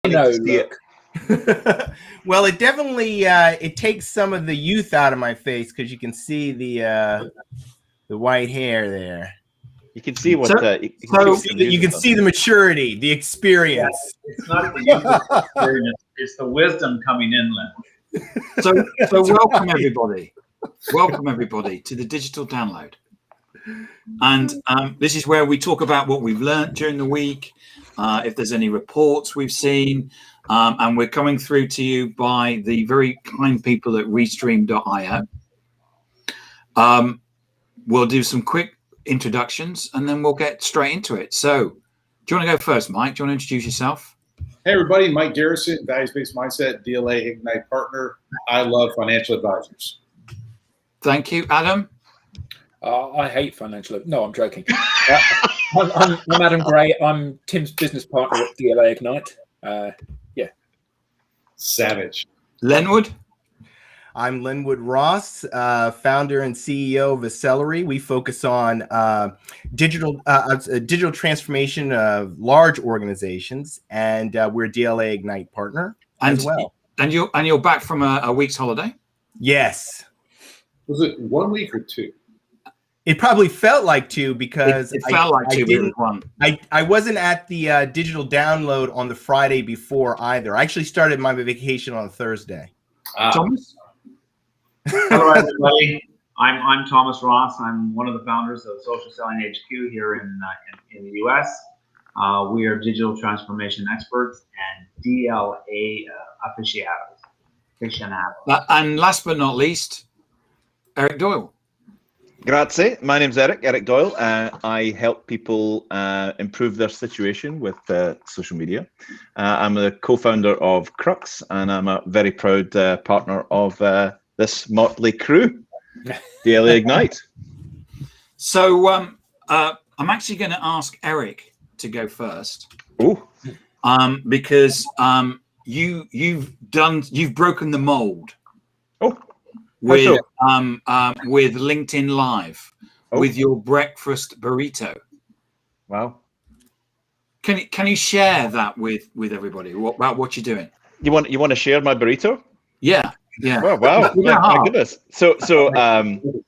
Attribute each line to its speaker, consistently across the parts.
Speaker 1: No,
Speaker 2: see
Speaker 1: look.
Speaker 2: it. Well, it definitely it takes some of the youth out of my face because you can see the white hair there.
Speaker 3: You can see what
Speaker 2: you can see the maturity, the experience.
Speaker 4: Yeah, it's not the youth experience; it's the wisdom coming in, Len.
Speaker 1: So welcome everybody. Welcome everybody to the digital download. And this is where we talk about what we've learned during the week, if there's any reports we've seen, and we're coming through to you by the very kind people at Restream.io. We'll do some quick introductions and then we'll get straight into it. So do you want to go first, Mike? Do you want to introduce yourself?
Speaker 5: Hey everybody, Mike Garrison, Values-Based Mindset, DLA Ignite Partner. I love financial advisors.
Speaker 1: Thank you. Adam?
Speaker 6: I hate financial. No, I'm joking. I'm Adam Gray. I'm Tim's business partner at DLA Ignite. Yeah.
Speaker 5: Savage.
Speaker 1: Lenwood?
Speaker 2: I'm Linwood Ross, founder and CEO of Accelerate. We focus on digital transformation of large organizations, and we're a DLA Ignite partner as well.
Speaker 1: And you're back from a week's holiday?
Speaker 2: Yes.
Speaker 5: Was it 1 week or 2?
Speaker 2: It probably felt like 2 because
Speaker 1: it felt like 2, but it was 1.
Speaker 2: I wasn't at the digital download on the Friday before either. I actually started my vacation on Thursday.
Speaker 1: Thomas?
Speaker 4: Hello, everybody. I'm Thomas Ross. I'm one of the founders of Social Selling HQ here in the U.S. We are digital transformation experts and DLA aficionados.
Speaker 1: And last but not least, Eric Doyle.
Speaker 3: Grazie. My name's Eric Doyle. I help people improve their situation with social media. I'm the co-founder of Crux, and I'm a very proud partner of this motley crew, DLA Ignite.
Speaker 1: So I'm actually going to ask Eric to go first.
Speaker 3: Oh,
Speaker 1: because you've broken the mold.
Speaker 3: Oh,
Speaker 1: with LinkedIn Live, with your breakfast burrito.
Speaker 3: Wow.
Speaker 1: Can you share that with everybody about what you're doing?
Speaker 3: You want to share my burrito?
Speaker 1: Yeah. Yeah.
Speaker 3: Oh, wow. My goodness. So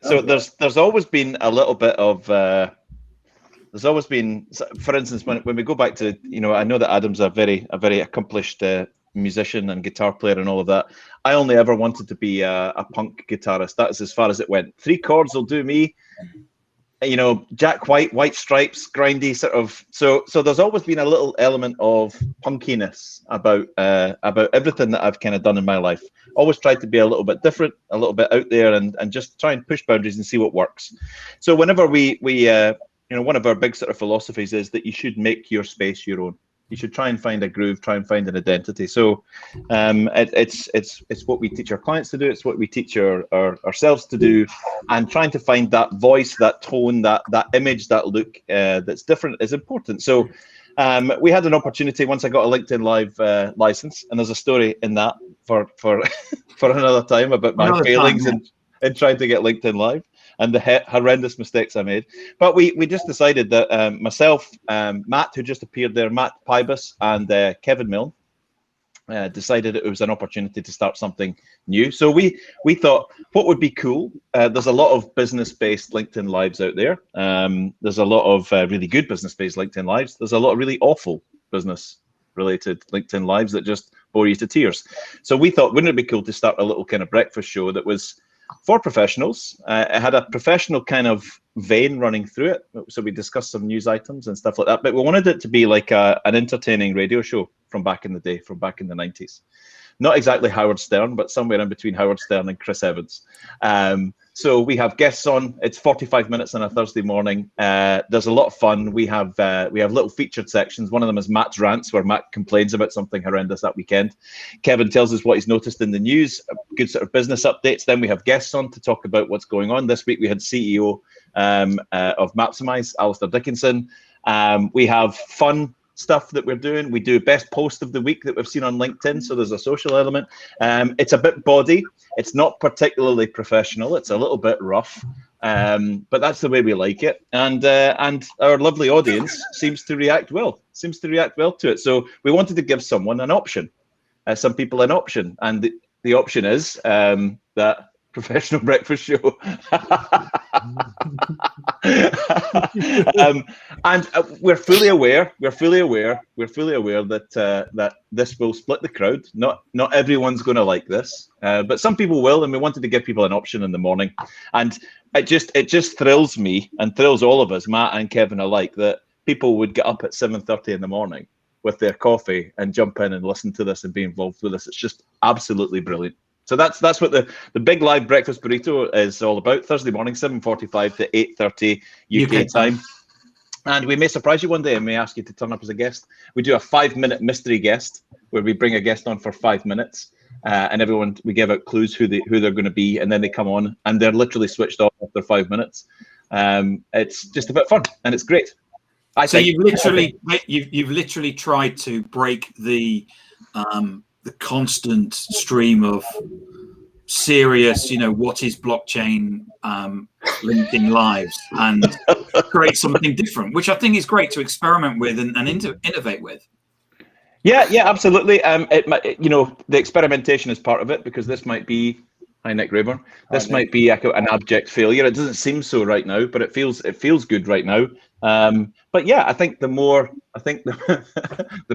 Speaker 3: there's always been a little bit of there's always been, for instance, when we go back to, I know that Adam's a very accomplished musician and guitar player and all of that. I only ever wanted to be a punk guitarist. That's as far as it went. 3 chords will do me. Jack White, White Stripes, grindy sort of. So there's always been a little element of punkiness about everything that I've kind of done in my life. Always tried to be a little bit different, a little bit out there, and just try and push boundaries and see what works. So whenever we one of our big sort of philosophies is that you should make your space your own. You should try and find a groove, try and find an identity. So it's what we teach our clients to do. It's what we teach ourselves to do, and trying to find that voice, that tone, that image, that look that's different is important. So we had an opportunity once I got a LinkedIn Live license, and there's a story in that for another time about my failings in trying to get LinkedIn Live and the horrendous mistakes I made. But we just decided that myself, Matt, who just appeared there, Matt Pybus, and Kevin Milne, decided it was an opportunity to start something new. So we thought, what would be cool? There's a lot of business-based LinkedIn Lives out there. There's a lot of really good business-based LinkedIn Lives. There's a lot of really awful business-related LinkedIn Lives that just bore you to tears. So we thought, wouldn't it be cool to start a little kind of breakfast show that was for professionals? It had a professional kind of vein running through it. So we discussed some news items and stuff like that. But we wanted it to be like an entertaining radio show from back in the day, from back in the 90s. Not exactly Howard Stern, but somewhere in between Howard Stern and Chris Evans. So we have guests on. It's 45 minutes on a Thursday morning. There's a lot of fun. We have little featured sections. One of them is Matt's rants, where Matt complains about something horrendous that weekend. Kevin tells us what he's noticed in the news, good sort of business updates. Then we have guests on to talk about what's going on. This week we had CEO of Maximize, Alistair Dickinson. We have fun stuff that we're doing. We do best post of the week that we've seen on LinkedIn, so there's a social element. It's a bit bawdy. It's not particularly professional. It's a little bit rough, But that's the way we like it, and our lovely audience seems to react well to it. So we wanted to give someone an option, some people an option, and the option is that professional breakfast show. And we're fully aware that that this will split the crowd. Not everyone's going to like this, but some people will, and we wanted to give people an option in the morning. And it just thrills me and thrills all of us, Matt and Kevin alike, that people would get up at 7:30 in the morning with their coffee and jump in and listen to this and be involved with us. It's just absolutely brilliant. So that's what the big live breakfast burrito is all about. Thursday morning, 7:45 to 8:30 UK time. And we may surprise you one day and may ask you to turn up as a guest. We do a 5-minute mystery guest where we bring a guest on for 5 minutes, and everyone, we give out clues who they're going to be, and then they come on and they're literally switched off after 5 minutes. It's just a bit of fun and it's great.
Speaker 1: So you've literally tried to break the constant stream of serious, what is blockchain, LinkedIn lives, and create something different, which I think is great to experiment with and innovate with.
Speaker 3: Yeah, absolutely. The experimentation is part of it, because this might be, hi Nick Rayburn, this might be an abject failure. It doesn't seem so right now, but it feels good right now. But yeah, I think the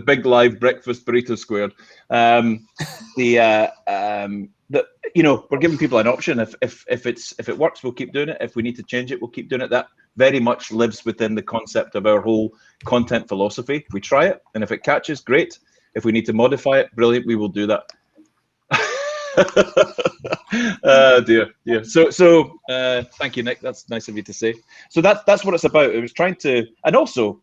Speaker 3: big live breakfast burrito squared, we're giving people an option. If it works, we'll keep doing it. If we need to change it, we'll keep doing it. That very much lives within the concept of our whole content philosophy. We try it, and if it catches, great. If we need to modify it, brilliant, we will do that. Dear. So thank you, Nick. That's nice of you to say. So that's what it's about. It was trying to, and also,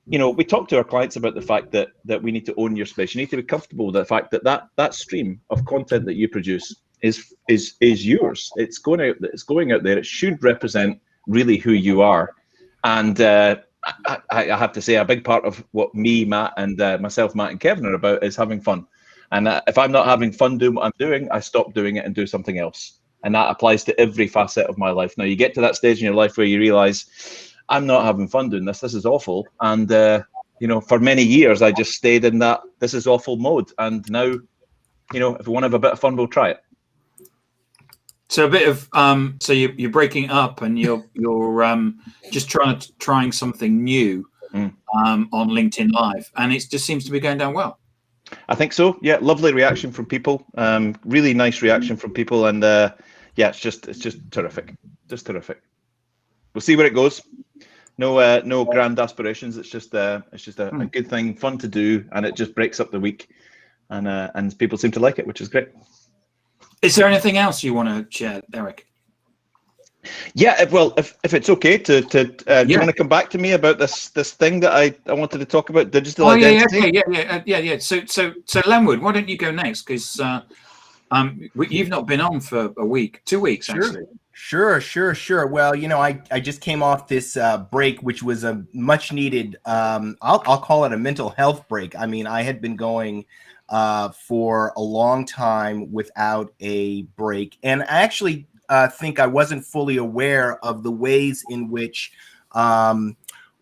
Speaker 3: we talk to our clients about the fact that we need to own your space. You need to be comfortable with the fact that stream of content that you produce is yours. It's going out there. It should represent really who you are. And I have to say, a big part of what me, Matt, and myself, Matt, and Kevin are about is having fun. And if I'm not having fun doing what I'm doing, I stop doing it and do something else. And that applies to every facet of my life. Now, you get to that stage in your life where you realize, I'm not having fun doing this. This is awful. And, for many years, I just stayed in that this is awful mode. And now, if we want to have a bit of fun, we'll try it.
Speaker 1: So a bit of, so you're breaking up and you're just trying something new on LinkedIn Live. And it just seems to be going down well.
Speaker 3: I think so. Yeah, lovely reaction from people. Really nice reaction from people, and it's just terrific. Just terrific. We'll see where it goes. No grand aspirations. It's just a good thing, fun to do, and it just breaks up the week, and people seem to like it, which is great.
Speaker 1: Is there anything else you want to share, Eric?
Speaker 3: Yeah, if it's okay do you want to come back to me about this thing that I wanted to talk about, digital identity?
Speaker 1: Yeah. So Lenwood, why don't you go next? Because you've not been on for a week, 2 weeks actually.
Speaker 2: Sure. Well, I just came off this break, which was a much needed, I'll call it a mental health break. I mean, I had been going for a long time without a break, and I actually think I wasn't fully aware of the ways in which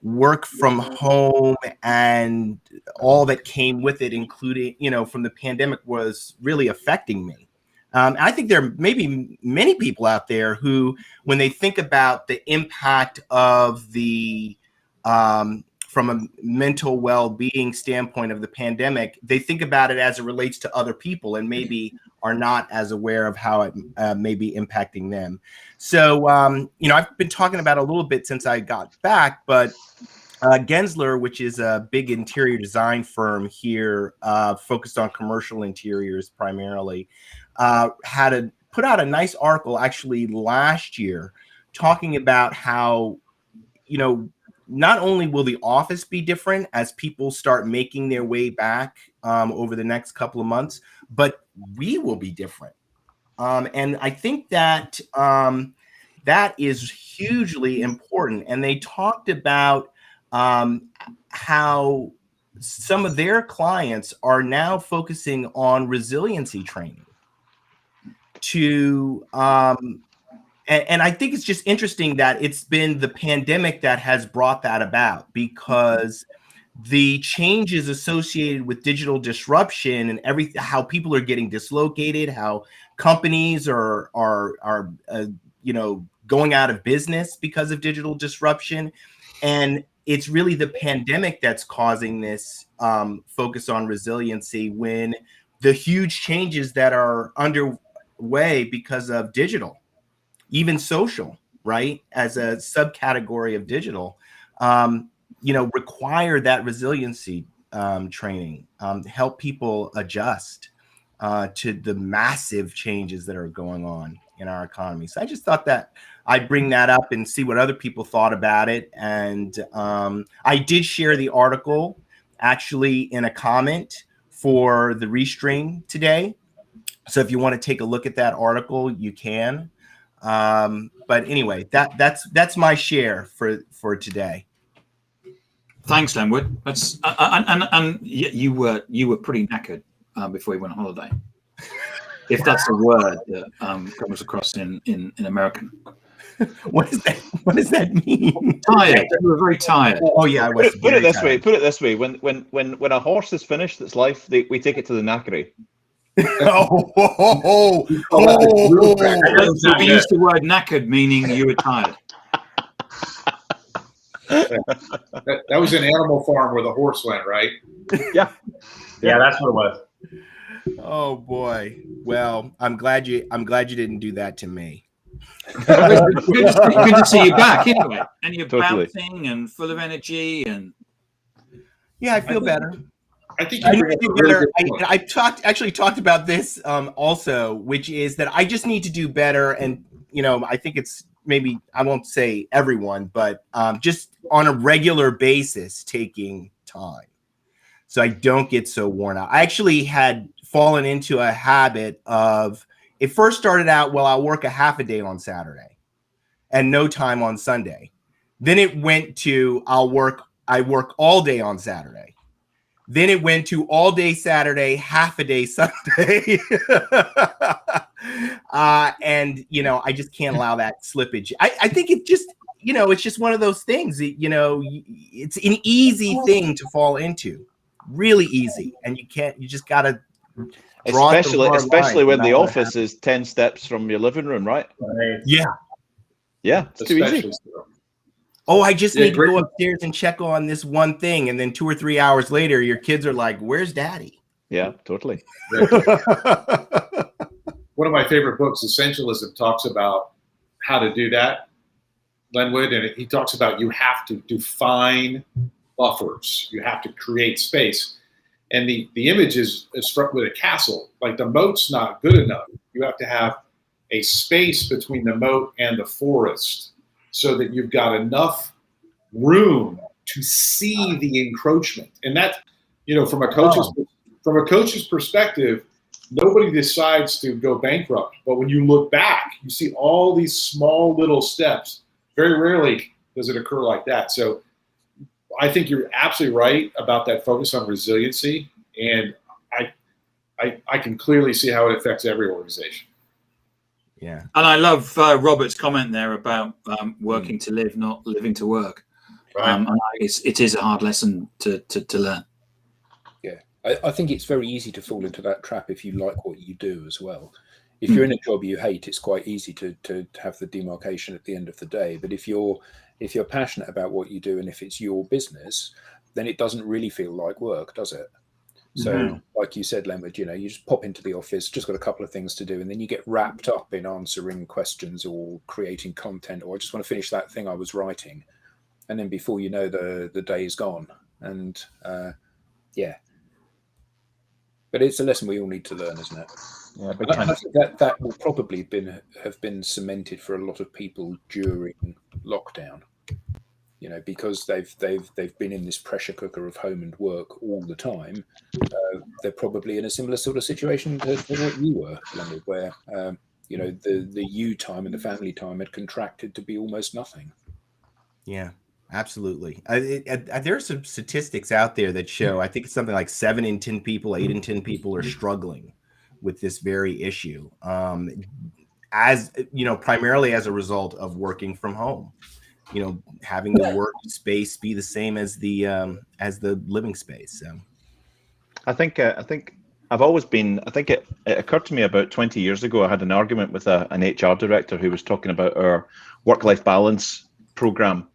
Speaker 2: work from home and all that came with it, including, from the pandemic, was really affecting me. I think there may be many people out there who, when they think about the impact of the from a mental well-being standpoint of the pandemic, they think about it as it relates to other people and maybe are not as aware of how it may be impacting them. So, I've been talking about it a little bit since I got back, but Gensler, which is a big interior design firm here, focused on commercial interiors primarily, put out a nice article actually last year talking about how, not only will the office be different as people start making their way back over the next couple of months, but we will be different. And I think that that is hugely important. And they talked about how some of their clients are now focusing on resiliency training to And I think it's just interesting that it's been the pandemic that has brought that about, because the changes associated with digital disruption and how people are getting dislocated, how companies are going out of business because of digital disruption. And it's really the pandemic that's causing this focus on resiliency, when the huge changes that are underway because of digital, even social, right, as a subcategory of digital, require that resiliency training to help people adjust to the massive changes that are going on in our economy. So I just thought that I'd bring that up and see what other people thought about it. And I did share the article actually in a comment for the Restream today. So if you want to take a look at that article, you can. But anyway, that's my share for today.
Speaker 1: Thanks, Lenwood. That's and you were pretty knackered before you went on holiday, if that's a word that comes across in American.
Speaker 2: What does that mean?
Speaker 1: Tired. You were very tired.
Speaker 2: Oh yeah, I was.
Speaker 3: Put it this way. Put it this way. When a horse is finished its life, we take it to the knackery.
Speaker 1: We used the word knackered, meaning you were tired.
Speaker 5: That was an Animal Farm where the horse went, right?
Speaker 3: Yeah,
Speaker 4: that's what it was.
Speaker 2: Oh boy. Well, I'm glad you didn't do that to me.
Speaker 1: Good to see you back anyway, and you're
Speaker 3: Totally.
Speaker 1: bouncing and full of energy, and
Speaker 2: yeah, I feel better.
Speaker 5: I think
Speaker 2: I
Speaker 5: you
Speaker 2: need
Speaker 5: bring
Speaker 2: to
Speaker 5: up
Speaker 2: do
Speaker 5: a really
Speaker 2: better.
Speaker 5: good point.
Speaker 2: I actually talked about this also, which is that I just need to do better. And, I think it's maybe, I won't say everyone, but just on a regular basis, taking time so I don't get so worn out. I actually had fallen into a habit of, it first started out, well, I'll work a half a day on Saturday and no time on Sunday. Then it went to, I work all day on Saturday. Then it went to all day Saturday, half a day Sunday. And, I just can't allow that slippage. I think it just, it's just one of those things, it's an easy thing to fall into, really easy. And you just got to draw
Speaker 3: especially when the office is 10 steps from your living room, right?
Speaker 2: Yeah.
Speaker 3: Yeah, it's too easy.
Speaker 2: Oh, I just need to go upstairs and check on this one thing. And then 2 or 3 hours later, your kids are like, where's daddy?
Speaker 3: Yeah, totally.
Speaker 5: One of my favorite books, Essentialism, talks about how to do that, Lenwood, and he talks about you have to define buffers. You have to create space. And the image is struck with a castle. Like the moat's not good enough. You have to have a space between the moat and the forest so that you've got enough room to see the encroachment. And that, from a coach's perspective, nobody decides to go bankrupt. But when you look back, you see all these small little steps. Very rarely does it occur like that. So I think you're absolutely right about that focus on resiliency. And I can clearly see how it affects every organization.
Speaker 2: Yeah.
Speaker 1: And I love Robert's comment there about working to live, not living to work.
Speaker 5: Right.
Speaker 1: And it is a hard lesson to learn.
Speaker 6: Yeah, I think it's very easy to fall into that trap if you like what you do as well. If you're in a job you hate, it's quite easy to have the demarcation at the end of the day. But if you're passionate about what you do and if it's your business, then it doesn't really feel like work, does it? So, like you said, Lenwood, you just pop into the office, just got a couple of things to do, and then you get wrapped up in answering questions or creating content, or I just want to finish that thing I was writing. And then before you know, the day is gone. And yeah. But it's a lesson we all need to learn, isn't it?
Speaker 3: Yeah,
Speaker 6: I think that will probably have been cemented for a lot of people during lockdown. Because they've been in this pressure cooker of home and work all the time. They're probably in a similar sort of situation to what you were, Leonard, where the you time and the family time had contracted to be almost nothing.
Speaker 2: Yeah, absolutely. There are some statistics out there that show, I think it's something like 7 in 10 people, 8 in 10 people are struggling with this very issue. as you know, primarily as a result of working from home. You know, having the work space be the same as the living space. So.
Speaker 3: I think I've always been. I think it occurred to me about 20 years ago. I had an argument with an HR director who was talking about our work-life balance program,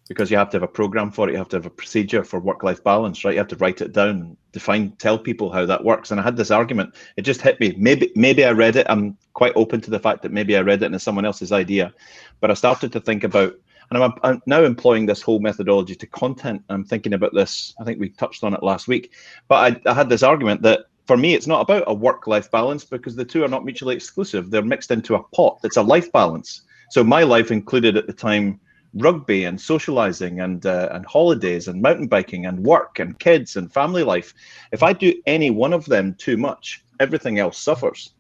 Speaker 3: because you have to have a program for it. You have to have a procedure for work-life balance, right? You have to write it down, tell people how that works. And I had this argument. It just hit me. Maybe I read it. I'm quite open to the fact that maybe I read it and it's someone else's idea. But I started to think about, and I'm now employing this whole methodology to content. I'm thinking about this. I think we touched on it last week. But I had this argument that for me, it's not about a work-life balance, because the two are not mutually exclusive. They're mixed into a pot. It's a life balance. So my life included at the time rugby and socializing and holidays and mountain biking and work and kids and family life. If I do any one of them too much, everything else suffers.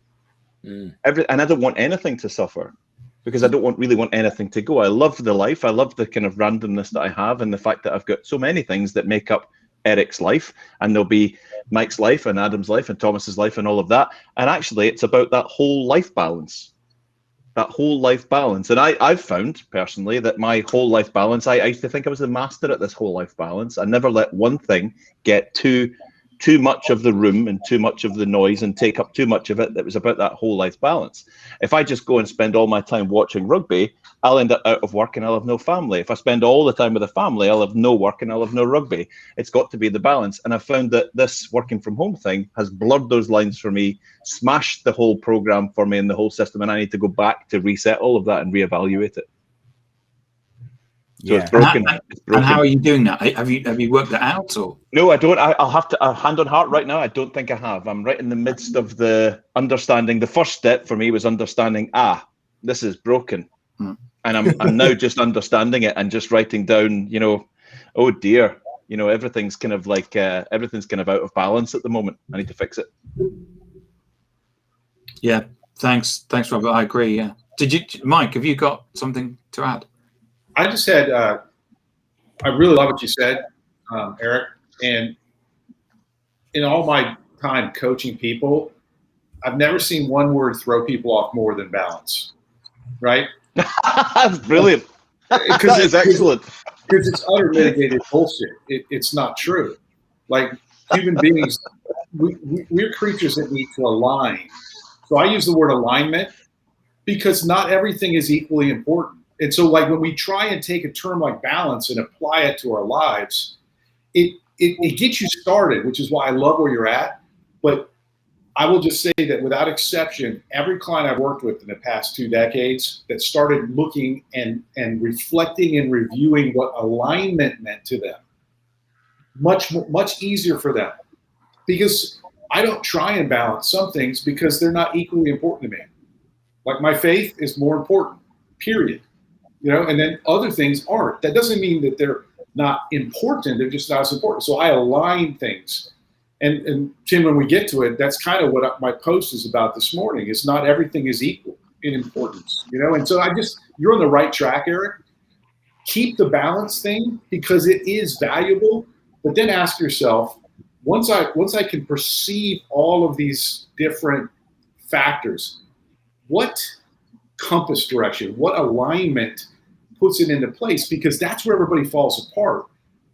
Speaker 3: And I don't want anything to suffer, because I don't really want anything to go. I love the life. I love the kind of randomness that I have, and the fact that I've got so many things that make up Eric's life, and there'll be Mike's life and Adam's life and Thomas's life and all of that. And actually, it's about that whole life balance. And I've found personally that my whole life balance, I used to think I was the master at this whole life balance. I never let one thing get too much of the room and too much of the noise and take up too much of it. That was about that whole life balance. If I just go and spend all my time watching rugby, I'll end up out of work and I'll have no family. If I spend all the time with the family, I'll have no work and I'll have no rugby. It's got to be the balance. And I found that this working from home thing has blurred those lines for me, smashed the whole program for me and the whole system. And I need to go back to reset all of that and reevaluate it. So it's broken.
Speaker 1: And how are you doing that? Have you worked that out, or?
Speaker 3: No, I don't. I'll have to hand on heart right now. I don't think I have. I'm right in the midst of the understanding. The first step for me was understanding. This is broken, and I'm now just understanding it and just writing down. You know, oh dear. You know, everything's kind of like everything's kind of out of balance at the moment. I need to fix it.
Speaker 1: Yeah. Thanks, Robert. I agree. Yeah. Mike? Have you got something to add?
Speaker 5: I just had, I really love what you said, Eric. And in all my time coaching people, I've never seen one word throw people off more than balance, right?
Speaker 3: That's brilliant. That is excellent.
Speaker 5: Because it's utter mitigated bullshit. It's not true. Like human beings, we're creatures that need to align. So I use the word alignment because not everything is equally important. And so like when we try and take a term like balance and apply it to our lives, it gets you started, which is why I love where you're at. But I will just say that without exception, every client I've worked with in the past 2 decades that started looking and reflecting and reviewing what alignment meant to them, much easier for them. Because I don't try and balance some things because they're not equally important to me. Like my faith is more important, period. You know, and then other things aren't. That doesn't mean that they're not important. They're just not as important. So I align things. And Tim, when we get to it, that's kind of what my post is about this morning. Is not everything is equal in importance. You know, and so you're on the right track, Eric. Keep the balance thing because it is valuable. But then ask yourself, once I can perceive all of these different factors, what compass direction, what alignment puts it into place? Because that's where everybody falls apart.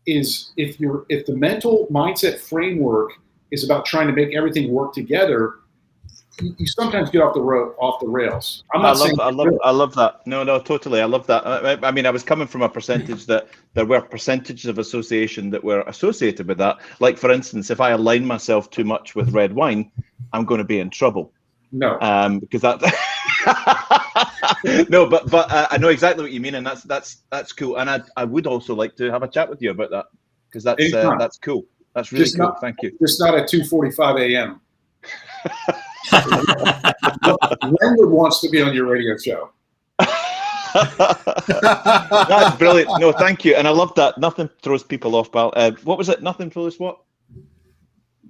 Speaker 5: Is if the mental mindset framework is about trying to make everything work together, you sometimes get off the rails. I
Speaker 3: love that. No, totally. I love that. I mean, I was coming from a percentage that there were percentages of association that were associated with that. Like, for instance, if I align myself too much with red wine, I'm going to be in trouble.
Speaker 5: No,
Speaker 3: because that. No, but I know exactly what you mean, and that's cool. And I would also like to have a chat with you about that because that's cool. That's really cool. Thank you.
Speaker 5: Just not at 2:45 a.m. Lenwood wants to be on your radio show.
Speaker 3: That's brilliant. No, thank you, and I love that. Nothing throws people off. What was it? Nothing throws what?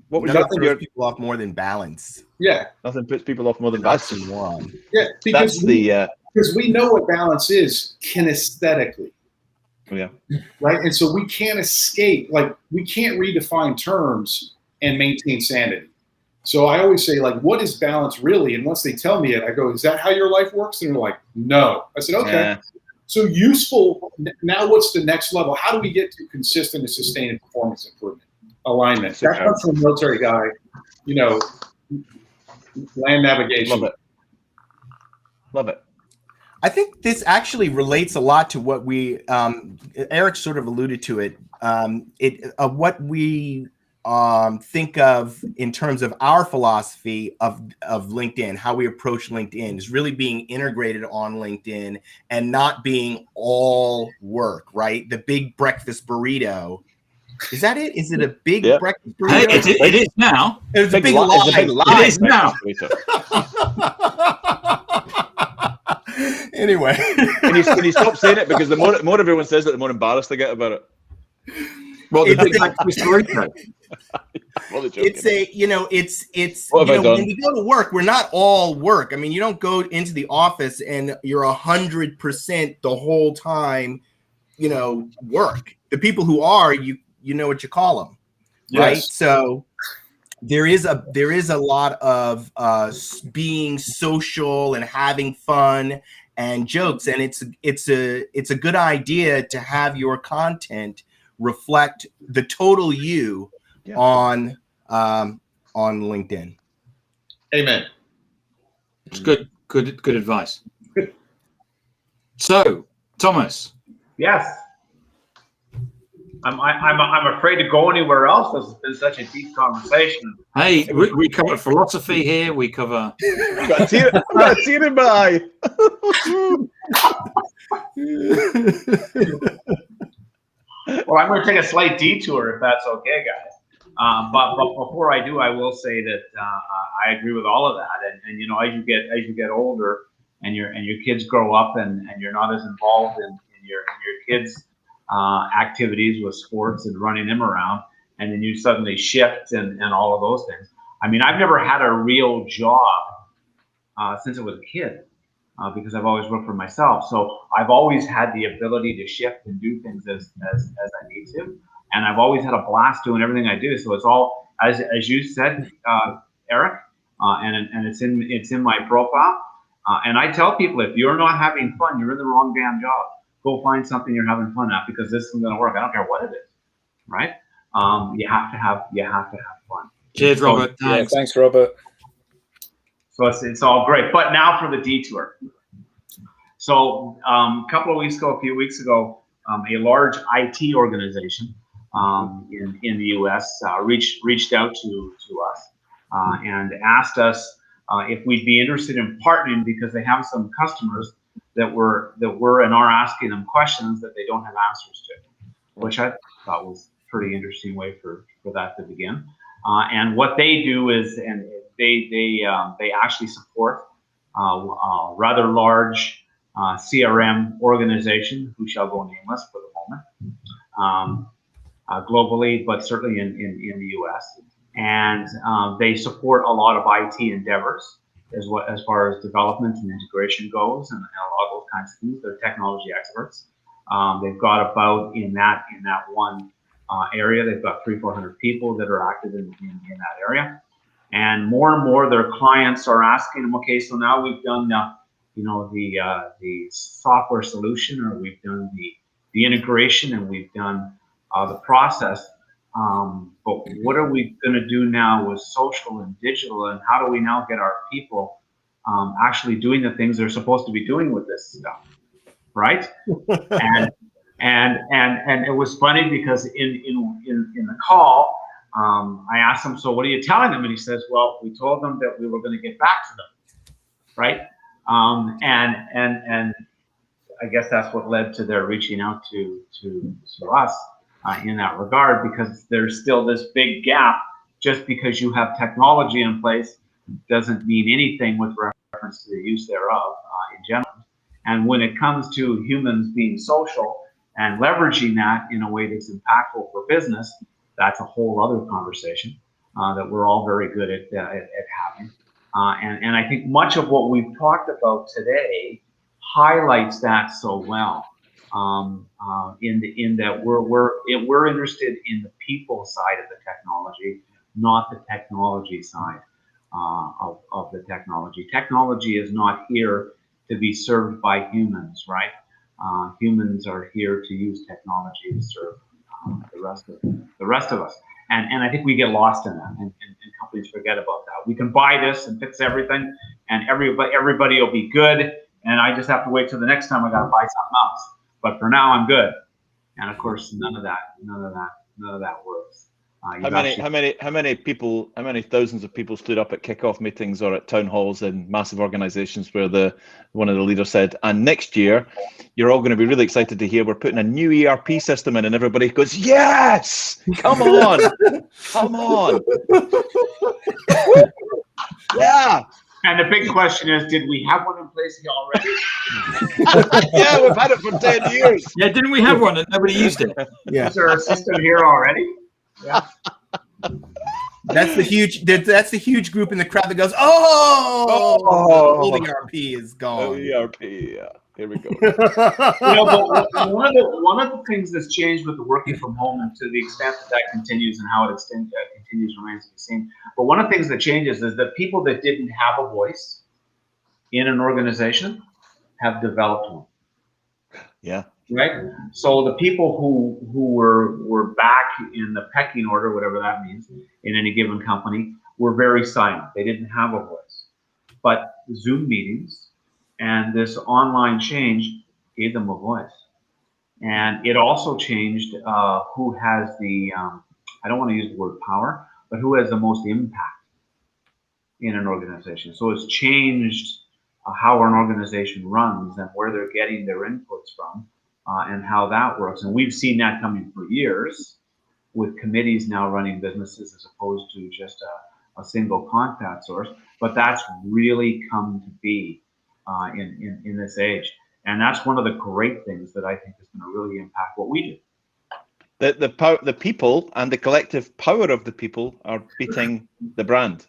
Speaker 3: What was
Speaker 2: nothing throws people off more than balance.
Speaker 5: Yeah,
Speaker 3: nothing puts people off more than balance.
Speaker 5: Yeah, because we know what balance is kinesthetically.
Speaker 3: Yeah.
Speaker 5: Right, and so we can't escape. Like we can't redefine terms and maintain sanity. So I always say, like, what is balance really? And once they tell me it, I go, is that how your life works? And they're like, no. I said, okay.
Speaker 3: Yeah.
Speaker 5: So useful. Now what's the next level? How do we get to consistent and sustained performance improvement? Alignment. That comes from a military guy, you know, land navigation.
Speaker 3: Love it. Love it.
Speaker 2: I think this actually relates a lot to what we, Eric sort of alluded to it, what we think of in terms of our philosophy of LinkedIn, how we approach LinkedIn is really being integrated on LinkedIn and not being all work, right? The big breakfast burrito. Is that it? Is it a big breakfast burrito?
Speaker 1: Hey, it is now.
Speaker 2: It's a big lie.
Speaker 3: It's a big lie.
Speaker 1: It is now.
Speaker 2: Anyway.
Speaker 3: Can you stop saying it? Because the more everyone says it, the more embarrassed they get about it.
Speaker 1: Well, the big breakfast burrito.
Speaker 2: It's
Speaker 3: What have I done?
Speaker 2: when we go to work, we're not all work. I mean, you don't go into the office and you're 100% the whole time, work. The people who are, you know what you call them, right?
Speaker 5: Yes.
Speaker 2: So there is a lot of being social and having fun and jokes, and it's a good idea to have your content reflect the total you on LinkedIn.
Speaker 5: Amen.
Speaker 1: It's good advice. So, Thomas.
Speaker 4: Yes. I'm afraid to go anywhere else. This has been such a deep conversation.
Speaker 1: Hey, we cover philosophy here. We cover.
Speaker 3: Got a tear in my eye.
Speaker 4: Well, I'm going to take a slight detour if that's okay, guys. But before I do, I will say that I agree with all of that. And as you get older and your kids grow up and you're not as involved in your kids' activities with sports and running them around, and then you suddenly shift and all of those things. I mean, I've never had a real job since I was a kid because I've always worked for myself. So I've always had the ability to shift and do things as I need to. And I've always had a blast doing everything I do. So it's all, as you said, Eric, and it's in my profile. And I tell people, if you're not having fun, you're in the wrong damn job. Go find something you're having fun at, because this isn't going to work. I don't care what it is, right? You have to have fun.
Speaker 1: Cheers, Robert.
Speaker 6: Thanks. Thanks, Robert.
Speaker 4: So it's all great. But now for the detour. So a few weeks ago, a large IT organization in the U.S. reached out to us and asked us if we'd be interested in partnering, because they have some customers that were and are asking them questions that they don't have answers to, which I thought was a pretty interesting way for that to begin. And what they do is, and they actually support a rather large CRM organization, who shall go nameless for the moment, globally, but certainly in the U.S. And they support a lot of IT endeavors as far as development and integration goes, and a lot of those kinds of things. They're technology experts. They've got about in that one area, they've got 300-400 people that are active in that area. And more their clients are asking them, okay, so now we've done the software solution, or we've done the integration, and we've done the process. But what are we going to do now with social and digital, and how do we now get our people actually doing the things they're supposed to be doing with this stuff, right? and it was funny because in the call, I asked him, so what are you telling them? And he says, well, we told them that we were going to get back to them, right? And I guess that's what led to their reaching out to us in that regard, because there's still this big gap. Just because you have technology in place doesn't mean anything with reference to the use thereof in general. And when it comes to humans being social and leveraging that in a way that's impactful for business, that's a whole other conversation that we're all very good at having. And I think much of what we've talked about today highlights that so well. In that we're interested in the people side of the technology. not the technology side of the technology. Technology is not here to be served by humans, right? Humans are here to use technology to serve the rest of us. And I think we get lost in that, and companies forget about that. We can buy this and fix everything, and everybody will be good, and I just have to wait till the next time I got to buy something else. But for now, I'm good. And of course, none of that works.
Speaker 3: How many thousands of people stood up at kickoff meetings or at town halls in massive organizations where one of the leaders said, and next year you're all going to be really excited to hear we're putting a new ERP system in, and everybody goes, yes, come on, come on. Yeah.
Speaker 4: And the big question is, did we have one in place already?
Speaker 3: Yeah, we've had it for 10 years.
Speaker 1: Yeah, didn't we have one and nobody used it?
Speaker 2: Yeah.
Speaker 4: Is there a system here already? Yeah.
Speaker 2: That's the huge group in the crowd that goes, oh, the old ERP is gone.
Speaker 3: ERP, yeah. Here we go.
Speaker 4: But one of the things that's changed with the working from home, and to the extent that continues and how it continues remains to be seen. But one of the things that changes is that people that didn't have a voice in an organization have developed one.
Speaker 3: Yeah.
Speaker 4: Right. So the people who were back in the pecking order, whatever that means, in any given company, were very silent. They didn't have a voice. But Zoom meetings and this online change gave them a voice. And it also changed who has the, I don't want to use the word power, but who has the most impact in an organization. So it's changed how an organization runs and where they're getting their inputs from. And how that works. And we've seen that coming for years with committees now running businesses as opposed to just a single contact source. But that's really come to be in this age. And that's one of the great things that I think is going to really impact what we do.
Speaker 3: The people and the collective power of the people are beating the brand.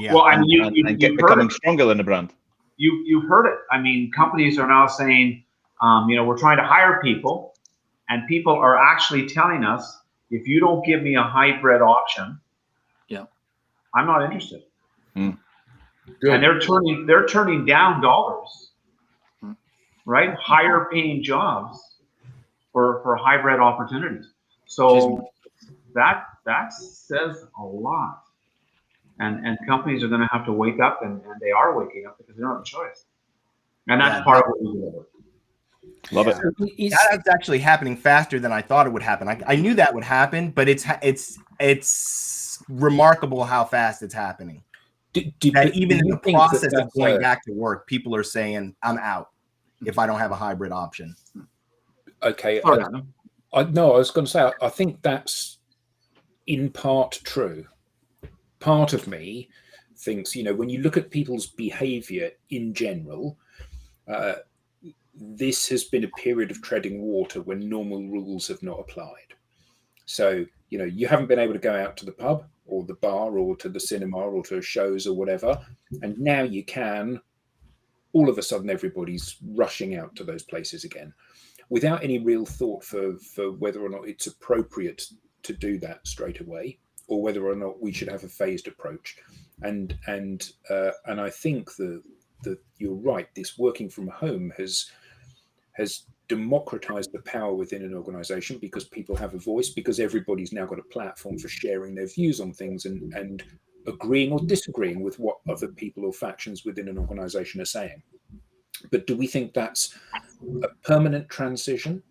Speaker 2: Yeah.
Speaker 4: Well, I mean,
Speaker 3: becoming stronger than the brand.
Speaker 4: You've heard it. I mean, companies are now saying, we're trying to hire people, and people are actually telling us, if you don't give me a hybrid option, I'm not interested.
Speaker 3: Mm.
Speaker 4: And they're turning down dollars, right? Higher paying jobs for hybrid opportunities. So that says a lot. And companies are going to have to wake up, and they are waking up because they don't have a choice. And that's part of what we deliver.
Speaker 3: Love it.
Speaker 2: That's actually happening faster than I thought it would happen. I knew that would happen, but it's remarkable how fast it's happening. That even in the process of going back to work, people are saying, I'm out if I don't have a hybrid option.
Speaker 6: Okay. I was going to say, I think that's in part true. Part of me thinks, when you look at people's behavior in general, this has been a period of treading water when normal rules have not applied. So, you haven't been able to go out to the pub or the bar or to the cinema or to shows or whatever. And now you can. All of a sudden, everybody's rushing out to those places again without any real thought for whether or not it's appropriate to do that straight away, or whether or not we should have a phased approach. And I think that you're right. This working from home has democratized the power within an organization because people have a voice, because everybody's now got a platform for sharing their views on things and agreeing or disagreeing with what other people or factions within an organization are saying. But do we think that's a permanent transition?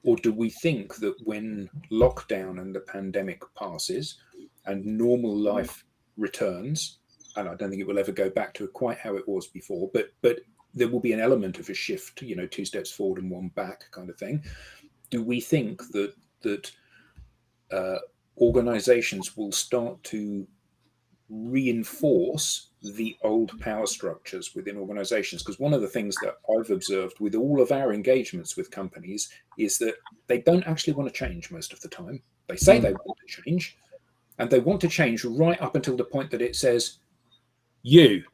Speaker 6: Or do we think that when lockdown and the pandemic passes and normal life returns, and I don't think it will ever go back to quite how it was before, but there will be an element of a shift, 2 steps forward and 1 back kind of thing. Do we think that organizations will start to reinforce the old power structures within organizations? Because one of the things that I've observed with all of our engagements with companies is that they don't actually want to change most of the time. They say they want to change, and they want to change right up until the point that it says, you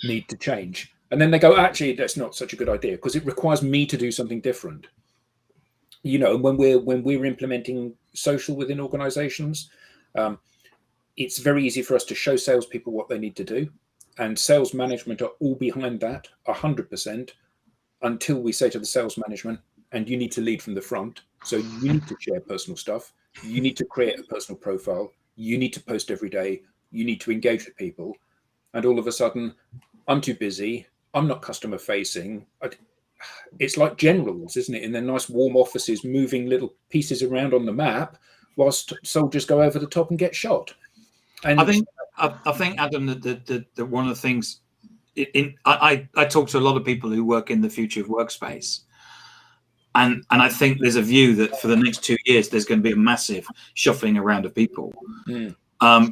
Speaker 6: need to change. And then they go, actually, that's not such a good idea because it requires me to do something different. When we're implementing social within organizations, it's very easy for us to show salespeople what they need to do, and sales management are all behind that 100%, until we say to the sales management, and you need to lead from the front. So you need to share personal stuff. You need to create a personal profile. You need to post every day. You need to engage with people. And all of a sudden, I'm too busy. I'm not customer facing. It's like generals, isn't it? In their nice warm offices, moving little pieces around on the map, whilst soldiers go over the top and get shot. And
Speaker 1: I think Adam, that one of the things I talk to a lot of people who work in the future of workspace, and I think there's a view that for the next 2 years there's going to be a massive shuffling around of people,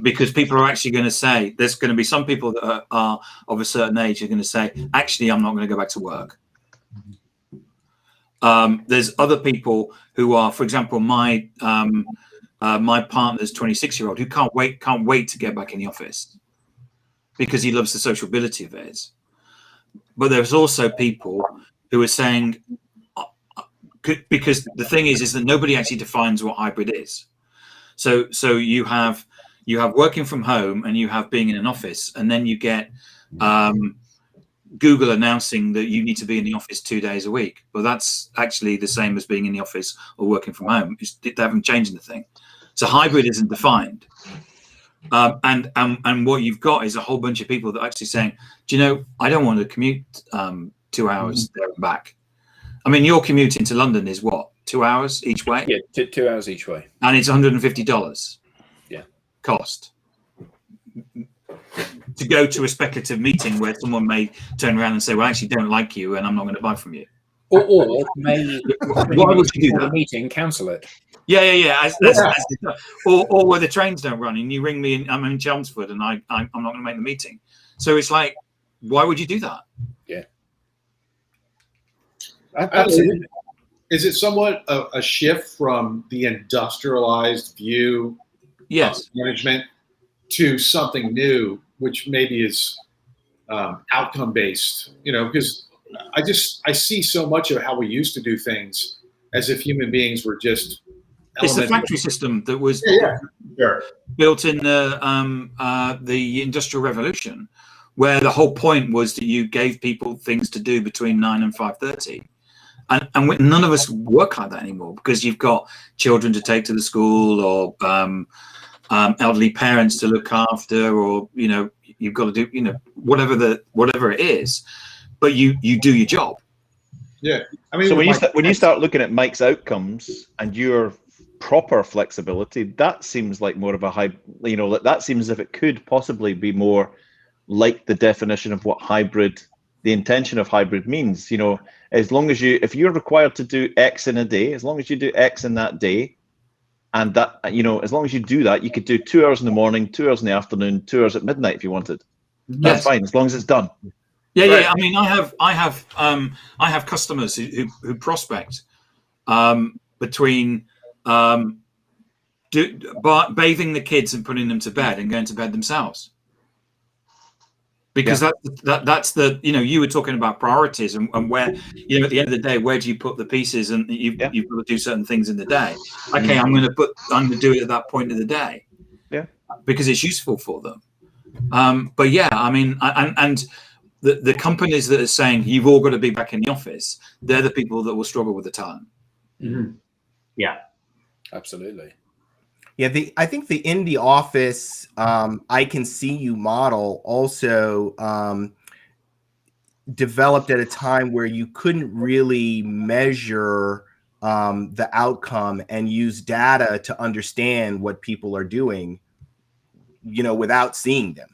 Speaker 1: because people are actually going to say, there's going to be some people that are of a certain age are going to say, actually, I'm not going to go back to work. There's other people who are, for example, my partner's 26-year-old who can't wait to get back in the office because he loves the sociability of it. But there's also people who are saying, because the thing is that nobody actually defines what hybrid is. So you have working from home and you have being in an office, and then you get Google announcing that you need to be in the office 2 days a week. Well, that's actually the same as being in the office or working from home. They haven't changed anything. So hybrid isn't defined. And what you've got is a whole bunch of people that are actually saying, do you know, I don't want to commute 2 hours there and back. I mean, your commute into London is what, 2 hours each way?
Speaker 6: Yeah, 2 hours each way.
Speaker 1: And it's $150 cost to go to a speculative meeting where someone may turn around and say, well, I actually don't like you and I'm not going to buy from you.
Speaker 6: Or may,
Speaker 1: why would you do that?
Speaker 6: Meeting, cancel it.
Speaker 1: Yeah. Or where the trains don't run and you ring me and I'm in Chelmsford and I'm not going to make the meeting. So it's like, why would you do that?
Speaker 6: Yeah.
Speaker 5: Absolutely. Is it somewhat a shift from the industrialized view of management to something new, which maybe is outcome based? You know, because I see so much of how we used to do things as if human beings were just.
Speaker 1: It's the factory system that was built in the Industrial Revolution, where the whole point was that you gave people things to do between 9 and 5:30. And none of us work like that anymore because you've got children to take to the school or elderly parents to look after, or, you know, you've got to do, you know, whatever it is, but you do your job.
Speaker 5: Yeah. I mean,
Speaker 3: so when you start looking at Mike's outcomes and your proper flexibility, that seems like more of a high, you know, that seems as if it could possibly be more like the definition of what hybrid, the intention of hybrid means. You know, as long as if you're required to do X in a day, as long as you do X in that day, and that, you know, as long as you do that, you could do 2 hours in the morning, 2 hours in the afternoon, 2 hours at midnight if you wanted. That's fine, as long as it's done.
Speaker 1: Yeah, right. Yeah. I mean, I have customers who prospect between bathing the kids and putting them to bed and going to bed themselves. Because that's the, you know, you were talking about priorities and where, you know, at the end of the day, where do you put the pieces, and you've got to do certain things in the day. Okay, I'm going to do it at that point of the day. Yeah, because it's useful for them. But yeah, I mean, and the companies that are saying you've all got to be back in the office, they're the people that will struggle with the talent.
Speaker 4: Mm-hmm. Yeah,
Speaker 6: absolutely.
Speaker 2: Yeah, I think the in the office, I can see you model also developed at a time where you couldn't really measure the outcome and use data to understand what people are doing, you know, without seeing them.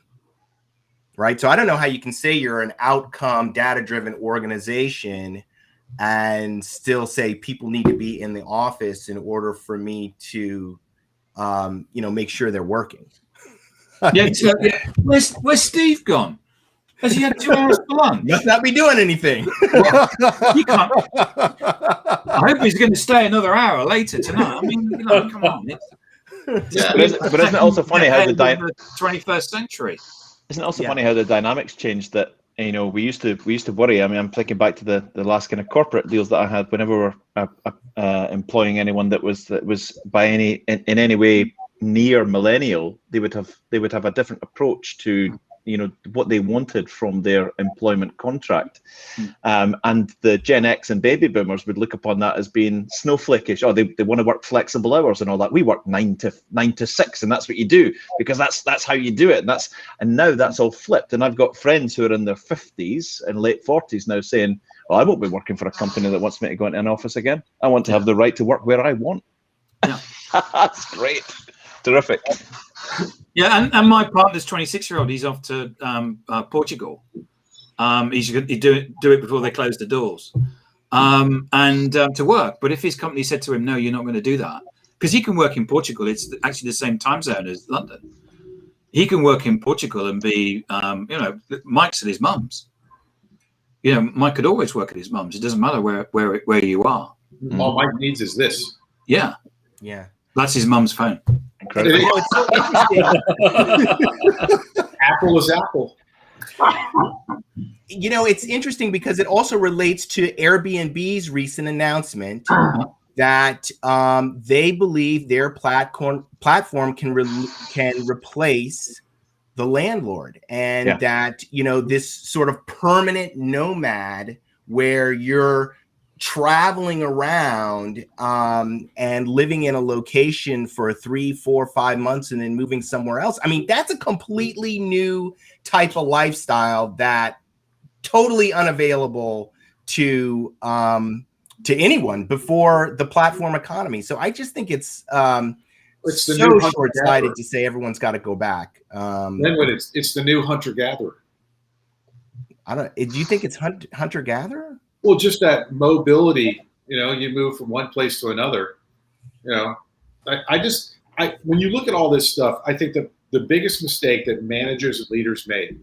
Speaker 2: Right. So I don't know how you can say you're an outcome data-driven organization and still say people need to be in the office in order for me to you know, make sure they're working.
Speaker 1: Where's Steve gone? Has he had 2 hours for lunch?
Speaker 2: Must not be doing anything.
Speaker 1: Well, you can't. I hope he's going to stay another hour later tonight. I mean, you know, come on.
Speaker 3: But isn't it also funny how the
Speaker 1: 21st century?
Speaker 3: Isn't it also funny how the dynamics changed? That, you know, we used to worry. I mean, I'm thinking back to the last kind of corporate deals that I had whenever we were employing anyone that was in any way near millennial, they would have a different approach to what they wanted from their employment contract. And the Gen X and baby boomers would look upon that as being snowflakeish. Oh, they want to work flexible hours and all that. We work 9 to 6, and that's what you do, because that's how you do it. And now that's all flipped. And I've got friends who are in their 50s and late 40s now saying, well, I won't be working for a company that wants me to go into an office again. I want to have the right to work where I want.
Speaker 1: Yeah.
Speaker 3: That's great. Terrific.
Speaker 1: Yeah, and my partner's 26-year-old. He's off to Portugal. He'd do it before they close the doors, and to work. But if his company said to him, "No, you're not going to do that," because he can work in Portugal. It's actually the same time zone as London. He can work in Portugal and be, Mike's at his mum's. Mike could always work at his mum's. It doesn't matter where you are.
Speaker 5: All Mike needs is this.
Speaker 1: Yeah. That's his mum's phone.
Speaker 3: Incredible.
Speaker 2: It's so interesting.
Speaker 5: Apple is Apple.
Speaker 2: It's interesting because it also relates to Airbnb's recent announcement that they believe their platform can replace the landlord, and that this sort of permanent nomad where you're traveling around and living in a location for 3, 4, 5 months and then moving somewhere else. I mean, that's a completely new type of lifestyle that totally unavailable to anyone before the platform economy. So I just think it's so short-sighted to say everyone's got to go back.
Speaker 5: Then what it's the new hunter-gatherer.
Speaker 2: Do you think it's hunter-gatherer?
Speaker 5: Well, just that mobility, you move from one place to another. When you look at all this stuff, I think that the biggest mistake that managers and leaders made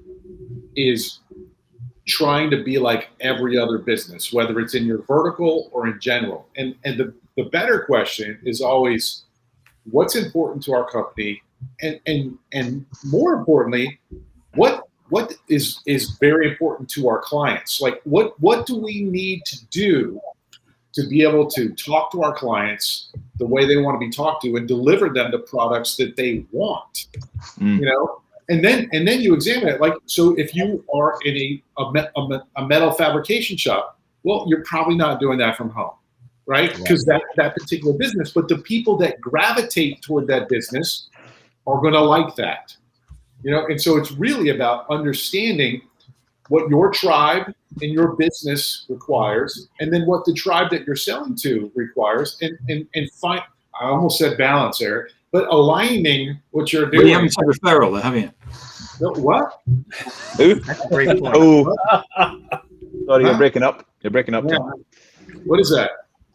Speaker 5: is trying to be like every other business, whether it's in your vertical or in general. And the better question is always, what's important to our company? And more importantly, what is very important to our clients? Like what do we need to do to be able to talk to our clients the way they want to be talked to and deliver them the products that they want? And then you examine it. Like, so if you are in a metal fabrication shop, well, you're probably not doing that from home, right? Because that particular business, but the people that gravitate toward that business are going to like that. And so it's really about understanding what your tribe and your business requires, and then what the tribe that you're selling to requires, and find, I almost said balance, Eric, but aligning what you're doing.
Speaker 1: You haven't said referral, though, have you?
Speaker 5: What?
Speaker 3: Who?
Speaker 2: That's a great point.
Speaker 3: Oh, sorry, you're breaking up. You're breaking up.
Speaker 5: Yeah. What is that?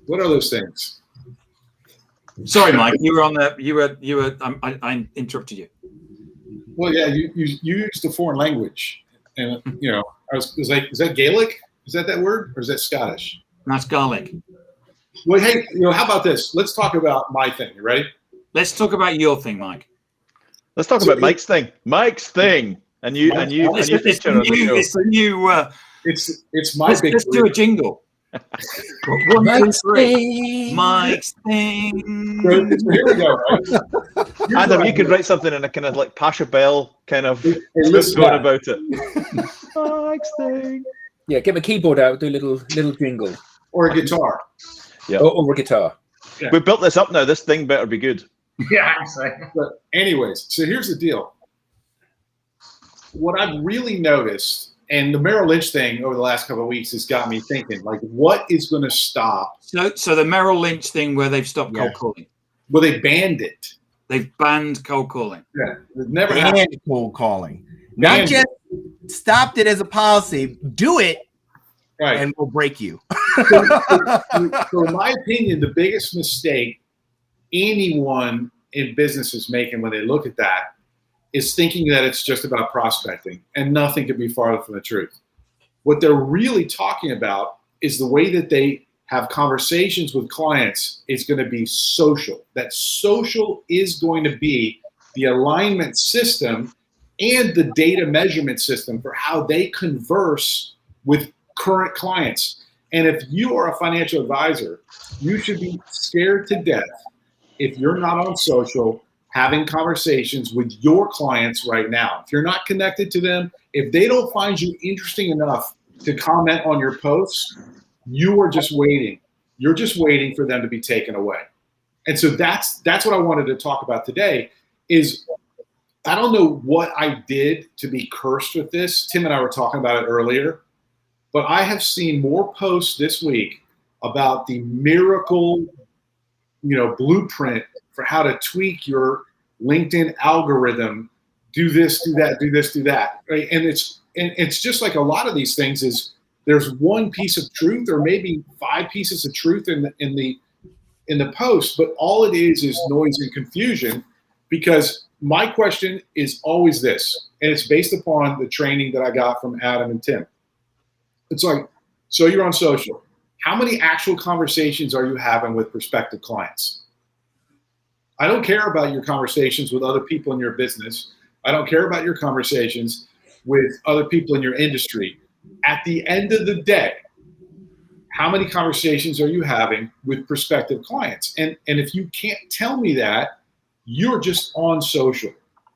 Speaker 5: What are those things?
Speaker 1: Sorry, Mike. You were on the. I interrupted you.
Speaker 5: Well, yeah, you used a foreign language, and I was like, is that Gaelic? Is that word, or is that Scottish?
Speaker 1: That's garlic.
Speaker 5: Well, hey, how about this? Let's talk about my thing. You ready?
Speaker 1: Let's talk about your thing, Mike.
Speaker 3: Let's talk about Mike's thing. Mike's thing, and you feature on the show.
Speaker 1: It's a new.
Speaker 5: It's my big.
Speaker 1: Let's do a jingle. Mike's thing. Mike's thing.
Speaker 5: So here we go. Right?
Speaker 3: Adam, you could write something in a kind of like Pasha Bell kind of
Speaker 5: listen
Speaker 3: going about it. Mike's thing.
Speaker 6: Yeah, get my keyboard out, do a little jingle.
Speaker 5: Or a guitar.
Speaker 3: Yeah.
Speaker 6: Or a guitar.
Speaker 5: Yeah.
Speaker 3: We built this up now. This thing better be good.
Speaker 4: Yeah, exactly.
Speaker 5: But anyways, so here's the deal. What I've really noticed, and the Merrill Lynch thing over the last couple of weeks has got me thinking, like, what is going to stop?
Speaker 1: So the Merrill Lynch thing where they've stopped cold calling.
Speaker 5: Well, they banned it.
Speaker 1: They've banned cold calling.
Speaker 5: Yeah, it never
Speaker 2: And
Speaker 5: happened.
Speaker 2: cold calling. Not just stopped it as a policy. Do it,
Speaker 5: Right.
Speaker 2: and we'll break you.
Speaker 5: So in my opinion, the biggest mistake anyone in business is making when they look at that is thinking that it's just about prospecting, and nothing could be farther from the truth. What they're really talking about is the way that they have conversations with clients is going to be social. That social is going to be the alignment system and the data measurement system for how they converse with current clients. And if you are a financial advisor, you should be scared to death if you're not on social having conversations with your clients right now. If you're not connected to them, if they don't find you interesting enough to comment on your posts, you are just waiting. You're just waiting for them to be taken away. And so that's what I wanted to talk about today is I don't know what I did to be cursed with this. Tim and I were talking about it earlier, but I have seen more posts this week about the miracle, blueprint for how to tweak your LinkedIn algorithm, do this, do that, do this, do that, right? And it's just like a lot of these things is there's one piece of truth or maybe 5 pieces of truth in the post, but all it is noise and confusion. Because my question is always this, and it's based upon the training that I got from Adam and Tim. It's like, so you're on social. How many actual conversations are you having with prospective clients? I don't care about your conversations with other people in your business. I don't care about your conversations with other people in your industry. At the end of the day, how many conversations are you having with prospective clients? And if you can't tell me that, you're just on social.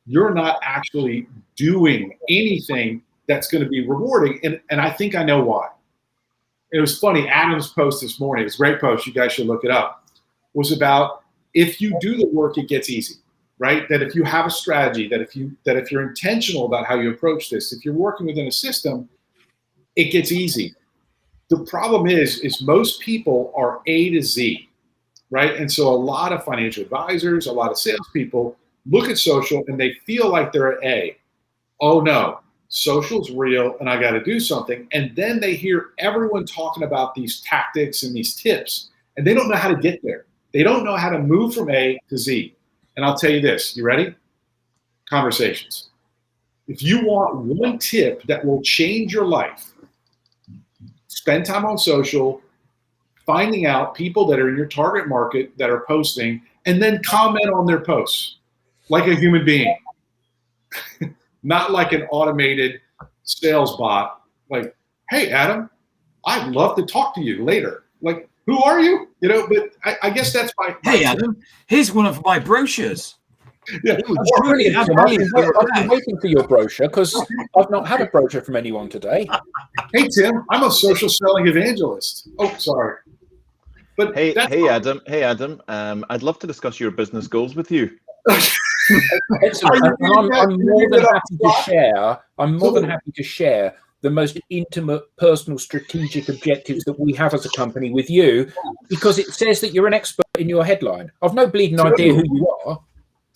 Speaker 5: You're not actually doing anything that's going to be rewarding. And I think I know why. It was funny. Adam's post this morning, it was a great post. You guys should look it up. Was about if you do the work, it gets easy, right? That if you have a strategy, that if you're intentional about how you approach this, if you're working within a system, it gets easy. The problem is most people are A to Z, right? And so a lot of financial advisors, a lot of salespeople look at social and they feel like they're at A. Oh no, social's real and I got to do something. And then they hear everyone talking about these tactics and these tips, and they don't know how to get there. They don't know how to move from A to Z. And I'll tell you this, you ready? Conversations. If you want one tip that will change your life, spend time on social, finding out people that are in your target market that are posting, and then comment on their posts like a human being, not like an automated sales bot. Like, hey, Adam, I'd love to talk to you later. Like, who are you? But I guess that's my
Speaker 1: Hey, Adam, here's one of my brochures.
Speaker 5: Yeah.
Speaker 6: Brilliant. I've been waiting for your brochure because I've not had a brochure from anyone today.
Speaker 5: Hey, Tim, I'm a social selling evangelist. Oh, sorry. But
Speaker 3: Hey, Adam. Hey, Adam. I'd love to discuss your business goals with you.
Speaker 6: Excellent. I'm more than happy to share. I'm more than happy to share the most intimate, personal, strategic objectives that we have as a company with you, because it says that you're an expert in your headline. I've no bleeding idea who you are.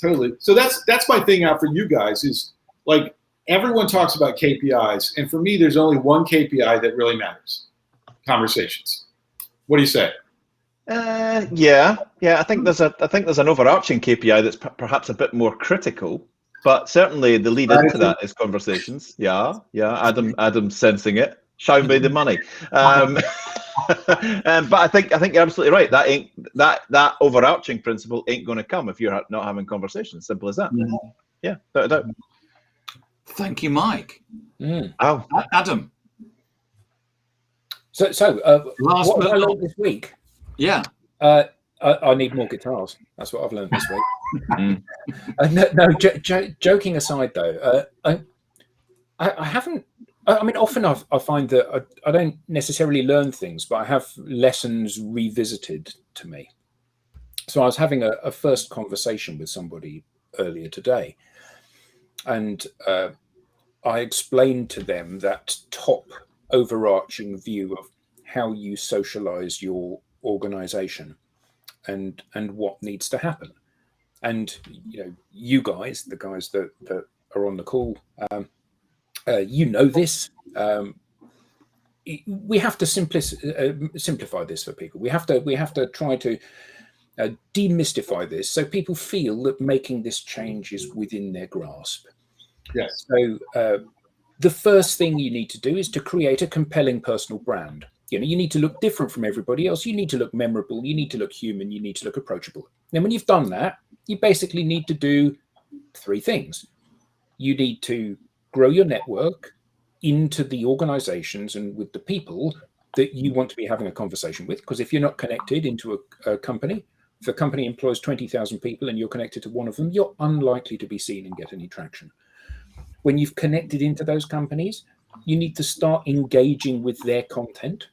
Speaker 5: Totally. So that's my thing out for you guys is like everyone talks about KPIs, and for me, there's only one KPI that really matters: conversations. What do you say?
Speaker 3: Yeah. I think there's an overarching KPI that's perhaps a bit more critical, but certainly the lead into that is conversations. Yeah. Adam's sensing it. Show me the money. But I think you're absolutely right. That overarching principle ain't going to come if you're not having conversations. Simple as that. Mm-hmm. Yeah, without a doubt.
Speaker 1: Thank you, Mike.
Speaker 3: Oh,
Speaker 1: Adam.
Speaker 6: So what have I learned this week?
Speaker 1: Yeah.
Speaker 6: I need more guitars. That's what I've learned this week. Joking aside, though, I haven't. I mean, often I find that I don't necessarily learn things, but I have lessons revisited to me. So I was having a first conversation with somebody earlier today, and I explained to them that top overarching view of how you socialize your organization and what needs to happen. And you guys, the guys that are on the call, this. We have to simplify this for people. We have to try to demystify this so people feel that making this change is within their grasp.
Speaker 5: Yes.
Speaker 6: So the first thing you need to do is to create a compelling personal brand. You need to look different from everybody else. You need to look memorable. You need to look human. You need to look approachable. And when you've done that, you basically need to do 3 things. You need to grow your network into the organizations and with the people that you want to be having a conversation with. Because if you're not connected into a company, If a company employs 20,000 people and you're connected to one of them, you're unlikely to be seen and get any traction. When you've connected into those companies, you need to start engaging with their content.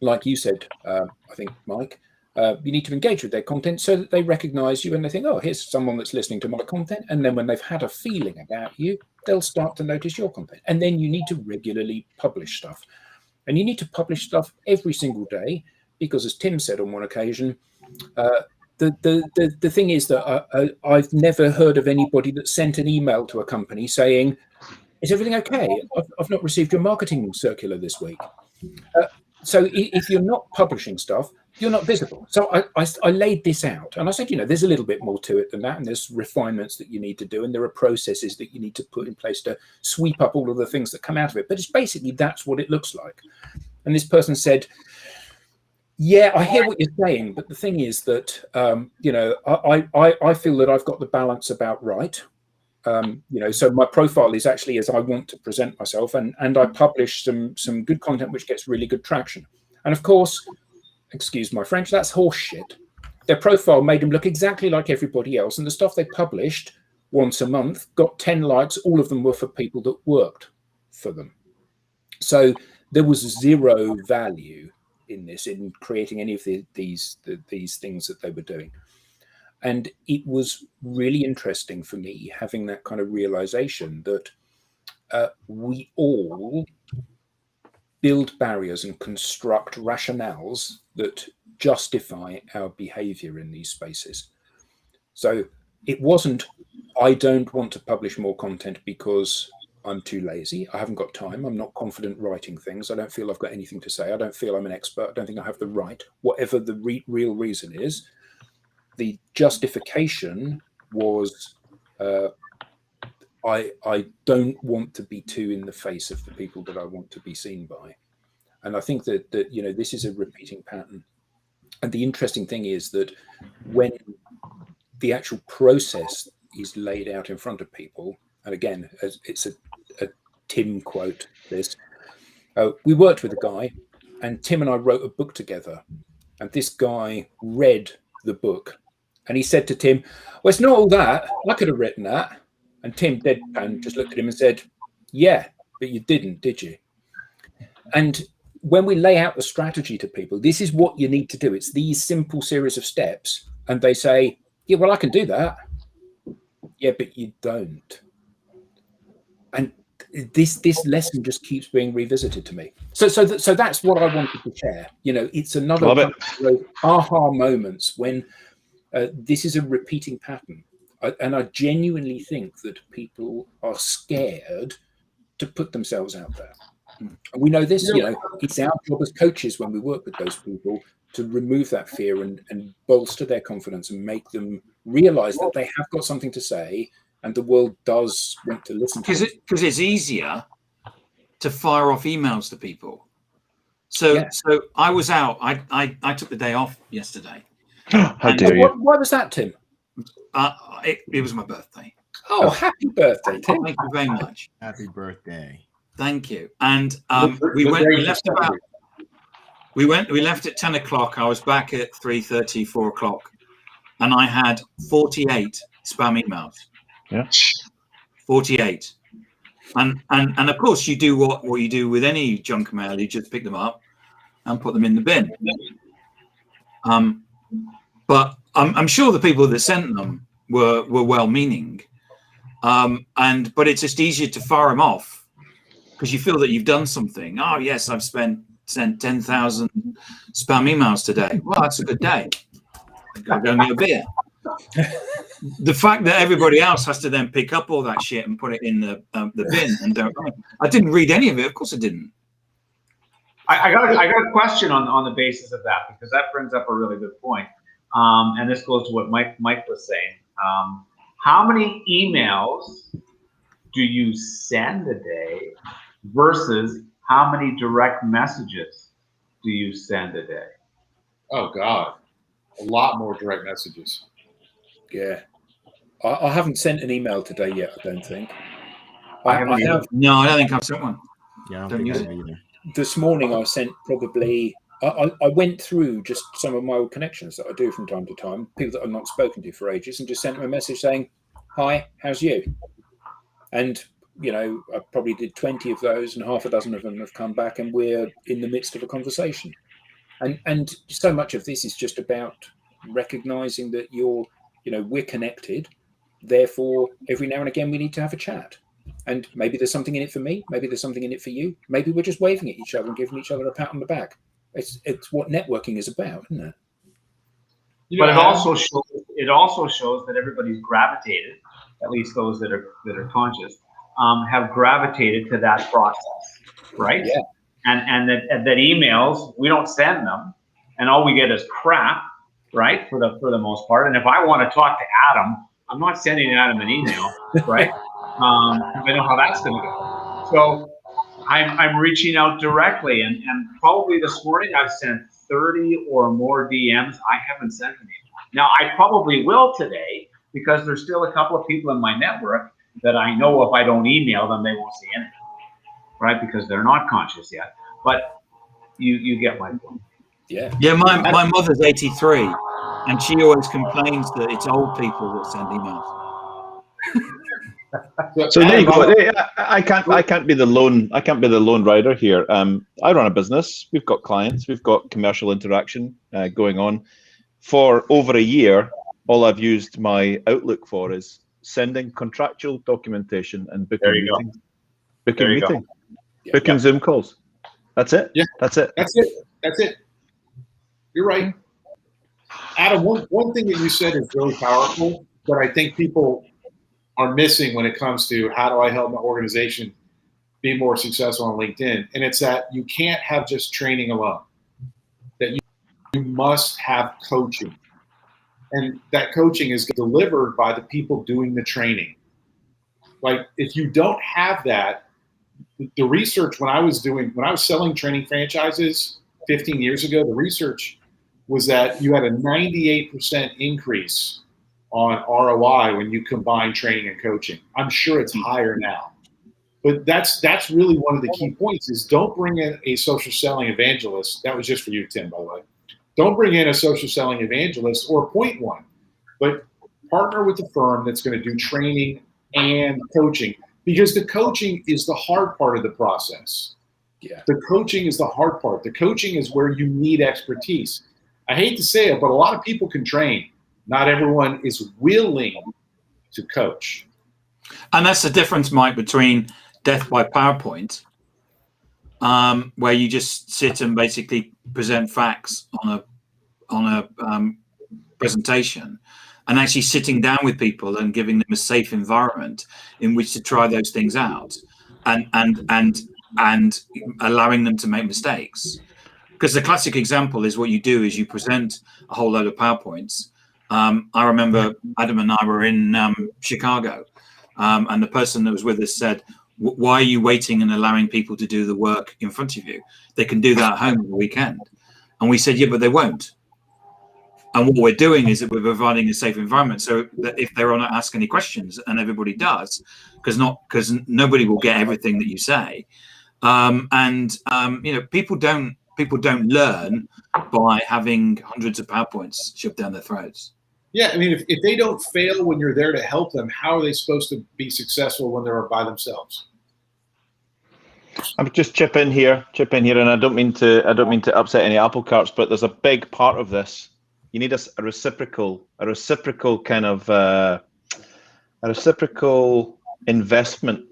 Speaker 6: Like you said, I think, Mike, you need to engage with their content so that they recognize you and they think, oh, here's someone that's listening to my content. And then when they've had a feeling about you, they'll start to notice your content. And then you need to regularly publish stuff. And you need to publish stuff every single day because, as Tim said on one occasion, the thing is that I've never heard of anybody that sent an email to a company saying, is everything okay? I've not received your marketing circular this week. So if you're not publishing stuff, you're not visible. So I laid this out and I said, there's a little bit more to it than that. And there's refinements that you need to do. And there are processes that you need to put in place to sweep up all of the things that come out of it. But it's basically, that's what it looks like. And this person said, yeah, I hear what you're saying. But the thing is that, I feel that I've got the balance about right. So my profile is actually as I want to present myself, and I publish some good content which gets really good traction. And of course, excuse my French, that's horse shit. Their profile made them look exactly like everybody else, and the stuff they published once a month got 10 likes. All of them were for people that worked for them. So there was zero value in this, in creating any of these things that they were doing. And it was really interesting for me having that kind of realization that we all build barriers and construct rationales that justify our behavior in these spaces. So it wasn't, I don't want to publish more content because I'm too lazy. I haven't got time. I'm not confident writing things. I don't feel I've got anything to say. I don't feel I'm an expert. I don't think I have the right, whatever the real reason is. The justification was, I don't want to be too in the face of the people that I want to be seen by. And I think that this is a repeating pattern. And the interesting thing is that when the actual process is laid out in front of people, and again, it's a Tim quote, this, we worked with a guy and Tim and I wrote a book together, and this guy read the book. And he said to Tim, well, it's not all that. I could have written that. And Tim deadpan just looked at him and said, yeah, but you didn't, did you? And when we lay out the strategy to people, this is what you need to do. It's these simple series of steps. And they say, yeah, well, I can do that. Yeah, but you don't. And this lesson just keeps being revisited to me. So that's what I wanted to share. It's another one of those aha moments when this is a repeating pattern. And I genuinely think that people are scared to put themselves out there. And we know this, it's our job as coaches when we work with those people to remove that fear and bolster their confidence and make them realize that they have got something to say and the world does want to listen to them.
Speaker 1: Because it's easier to fire off emails to people. So I was out. I took the day off yesterday.
Speaker 3: How dare you?
Speaker 6: Why was that, Tim?
Speaker 1: It was my birthday.
Speaker 6: Oh, happy birthday, Tim.
Speaker 1: Thank you very much.
Speaker 2: Happy birthday.
Speaker 1: Thank you. And we left at 10 o'clock. I was back at 3:30, 4 o'clock. And I had 48 spam emails.
Speaker 3: Yeah.
Speaker 1: 48. And of course you do what you do with any junk mail. You just pick them up and put them in the bin. But I'm sure the people that sent them were well-meaning, but it's just easier to fire them off because you feel that you've done something. Oh yes, I've sent 10,000 spam emails today. Well, that's a good day. I'll go get a beer. The fact that everybody else has to then pick up all that shit and put it in the bin and don't. I didn't read any of it. Of course, I didn't.
Speaker 4: I got a question on the basis of that, because that brings up a really good point. And this goes to what Mike was saying. How many emails do you send a day versus how many direct messages do you send a day?
Speaker 5: Oh God, a lot more direct messages.
Speaker 6: Yeah, I haven't sent an email today yet. I don't think.
Speaker 1: I have. No, I don't think I've sent one.
Speaker 2: Yeah, I
Speaker 1: don't use it
Speaker 2: either.
Speaker 6: This morning I sent probably I went through just some of my old connections that I do from time to time, people that I've not spoken to for ages, and just sent them a message saying, "Hi, how's you?" And I probably did 20 of those, and half a dozen of them have come back, and we're in the midst of a conversation. And so much of this is just about recognizing that we're connected. Therefore, every now and again, we need to have a chat. And maybe there's something in it for me. Maybe there's something in it for you. Maybe we're just waving at each other and giving each other a pat on the back. It's what networking is about, isn't it?
Speaker 4: But it also shows that everybody's gravitated, at least those that are conscious, have gravitated to that process, right?
Speaker 6: Yeah.
Speaker 4: And that emails, we don't send them, and all we get is crap, right? For the most part. And if I want to talk to Adam, I'm not sending Adam an email, right? I know how that's going to go. So I'm reaching out directly, and probably this morning I've sent 30 or more DMs. I haven't sent any. Now I probably will today, because there's still a couple of people in my network that I know if I don't email them, they won't see anything, right? Because they're not conscious yet. But you get my point.
Speaker 6: Yeah.
Speaker 1: Yeah, my mother's 83, and she always complains that it's old people that send emails.
Speaker 3: So there you go. I can't be the lone rider here. I run a business. We've got clients. We've got commercial interaction going on. For over a year, all I've used my Outlook for is sending contractual documentation and booking meetings. Booking Zoom calls. That's it.
Speaker 5: Yeah,
Speaker 3: that's it.
Speaker 5: That's it. You're right, Adam. One thing that you said is really powerful, that I think people are missing when it comes to how do I help my organization be more successful on LinkedIn. And it's that you can't have just training alone, that you must have coaching. And that coaching is delivered by the people doing the training. Like, if you don't have that, the research when I was selling training franchises 15 years ago, the research was that you had a 98% increase on ROI when you combine training and coaching. I'm sure it's higher now. But that's really one of the key points, is don't bring in a social selling evangelist. That was just for you, Tim, by the way. Don't bring in a social selling evangelist or appoint one, but partner with a firm that's going to do training and coaching, because the coaching is the hard part of the process.
Speaker 6: Yeah.
Speaker 5: The coaching is the hard part. The coaching is where you need expertise. I hate to say it, but a lot of people can train. Not everyone is willing to coach.
Speaker 1: And that's the difference, Mike, between death by PowerPoint, where you just sit and basically present facts on a presentation, and actually sitting down with people and giving them a safe environment in which to try those things out, and allowing them to make mistakes. Because the classic example is what you do is you present a whole load of PowerPoints. I remember Adam and I were in Chicago, and the person that was with us said, "Why are you waiting and allowing people to do the work in front of you? They can do that at home on the weekend." And we said, "Yeah, but they won't." And what we're doing is that we're providing a safe environment so that if they want to ask any questions, and everybody does, because nobody will get everything that you say, people don't learn by having hundreds of PowerPoints shoved down their throats.
Speaker 5: Yeah, I mean, if they don't fail when you're there to help them, how are they supposed to be successful when they're by themselves?
Speaker 3: I'm just chip in here, and I don't mean to upset any apple carts, but there's a big part of this. You need a reciprocal kind of a reciprocal investment.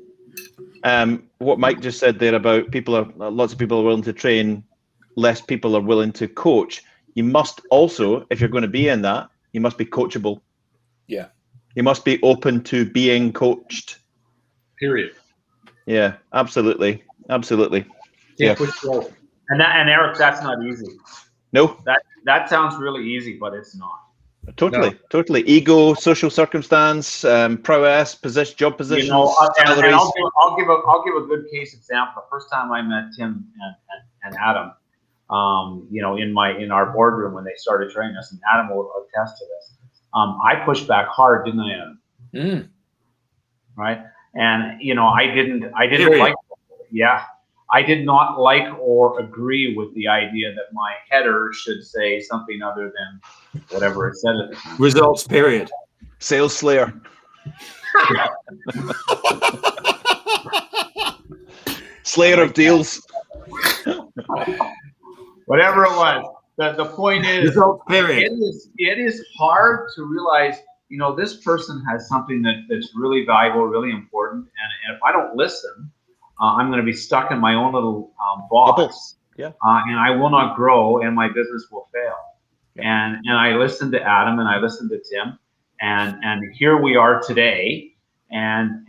Speaker 3: What Mike just said there about lots of people are willing to train, less people are willing to coach. You must also, if you're going to be in that, you must be coachable.
Speaker 6: Yeah.
Speaker 3: You must be open to being coached.
Speaker 5: Period.
Speaker 3: Yeah, absolutely. Yeah.
Speaker 4: And Eric, that's not easy.
Speaker 3: No.
Speaker 4: That sounds really easy, but it's not.
Speaker 3: Totally. Ego, social circumstance, prowess, job positions, salaries.
Speaker 4: I'll give a good case example. The first time I met Tim and Adam, in our boardroom when they started training us, and Adam will attest to this. I pushed back hard, didn't I, Adam?
Speaker 6: Mm.
Speaker 4: Right, and I didn't like. Yeah, I did not like or agree with the idea that my header should say something other than whatever it said at the time.
Speaker 1: Results, period.
Speaker 3: Sales Slayer. Slayer of deals.
Speaker 4: Whatever it was. The point is,
Speaker 1: Results, period.
Speaker 4: it is hard to realize, you know, this person has something that's really valuable, really important, and if I don't listen, I'm going to be stuck in my own little box,
Speaker 3: Yeah.
Speaker 4: And I will not grow, and my business will fail. And I listened to Adam, and I listened to Tim, and here we are today, and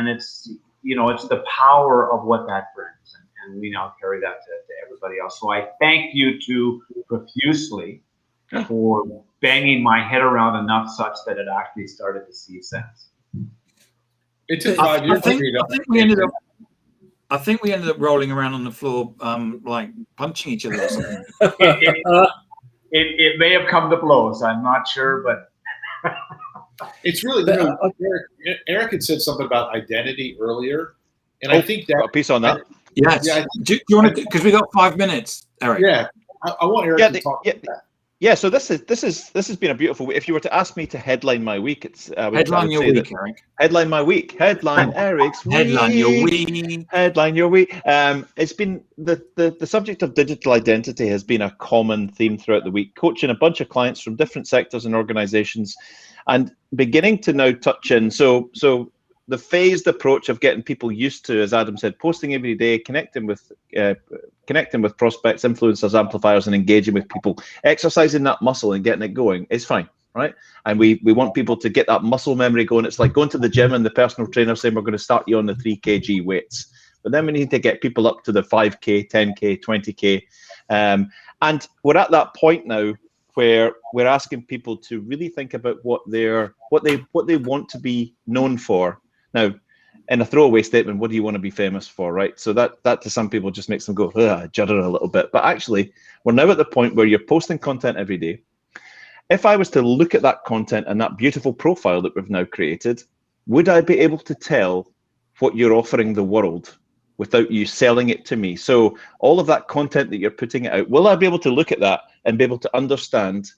Speaker 4: it's, you know, it's the power of what that brings, and we now carry that to everybody else. So I thank you two profusely for banging my head around enough such that it actually started to see sense.
Speaker 5: It took 5 years to read up.
Speaker 1: I think we ended up rolling around on the floor, like punching each other or something.
Speaker 4: It may have come to blows. I'm not sure, but
Speaker 5: It's really, you know, Eric had said something about identity earlier, and I think that
Speaker 3: a piece on that.
Speaker 1: Yes.
Speaker 5: Yeah,
Speaker 1: Do you want to? Because we got 5 minutes, Eric.
Speaker 5: yeah, I want Eric to talk about that.
Speaker 3: Yeah, so this has been a beautiful week. If you were to ask me to headline my week, it's
Speaker 1: Headline your week, Eric.
Speaker 3: Headline my week. Headline Eric's week.
Speaker 1: Headline your week.
Speaker 3: Headline your week. It's been the subject of digital identity has been a common theme throughout the week. Coaching a bunch of clients from different sectors and organizations, and beginning to now touch in. So the phased approach of getting people used to, as Adam said, posting every day, connecting with prospects, influencers, amplifiers, and engaging with people, exercising that muscle and getting it going is fine, right? And we want people to get that muscle memory going. It's like going to the gym and the personal trainer saying, we're going to start you on the 3 kg weights. But then we need to get people up to the 5K, 10K, 20K. And we're at that point now where we're asking people to really think about what they want to be known for. Now, in a throwaway statement, what do you want to be famous for, right? So that to some people just makes them go, judder a little bit. But actually, we're now at the point where you're posting content every day. If I was to look at that content and that beautiful profile that we've now created, would I be able to tell what you're offering the world without you selling it to me? So all of that content that you're putting out, will I be able to look at that and be able to understand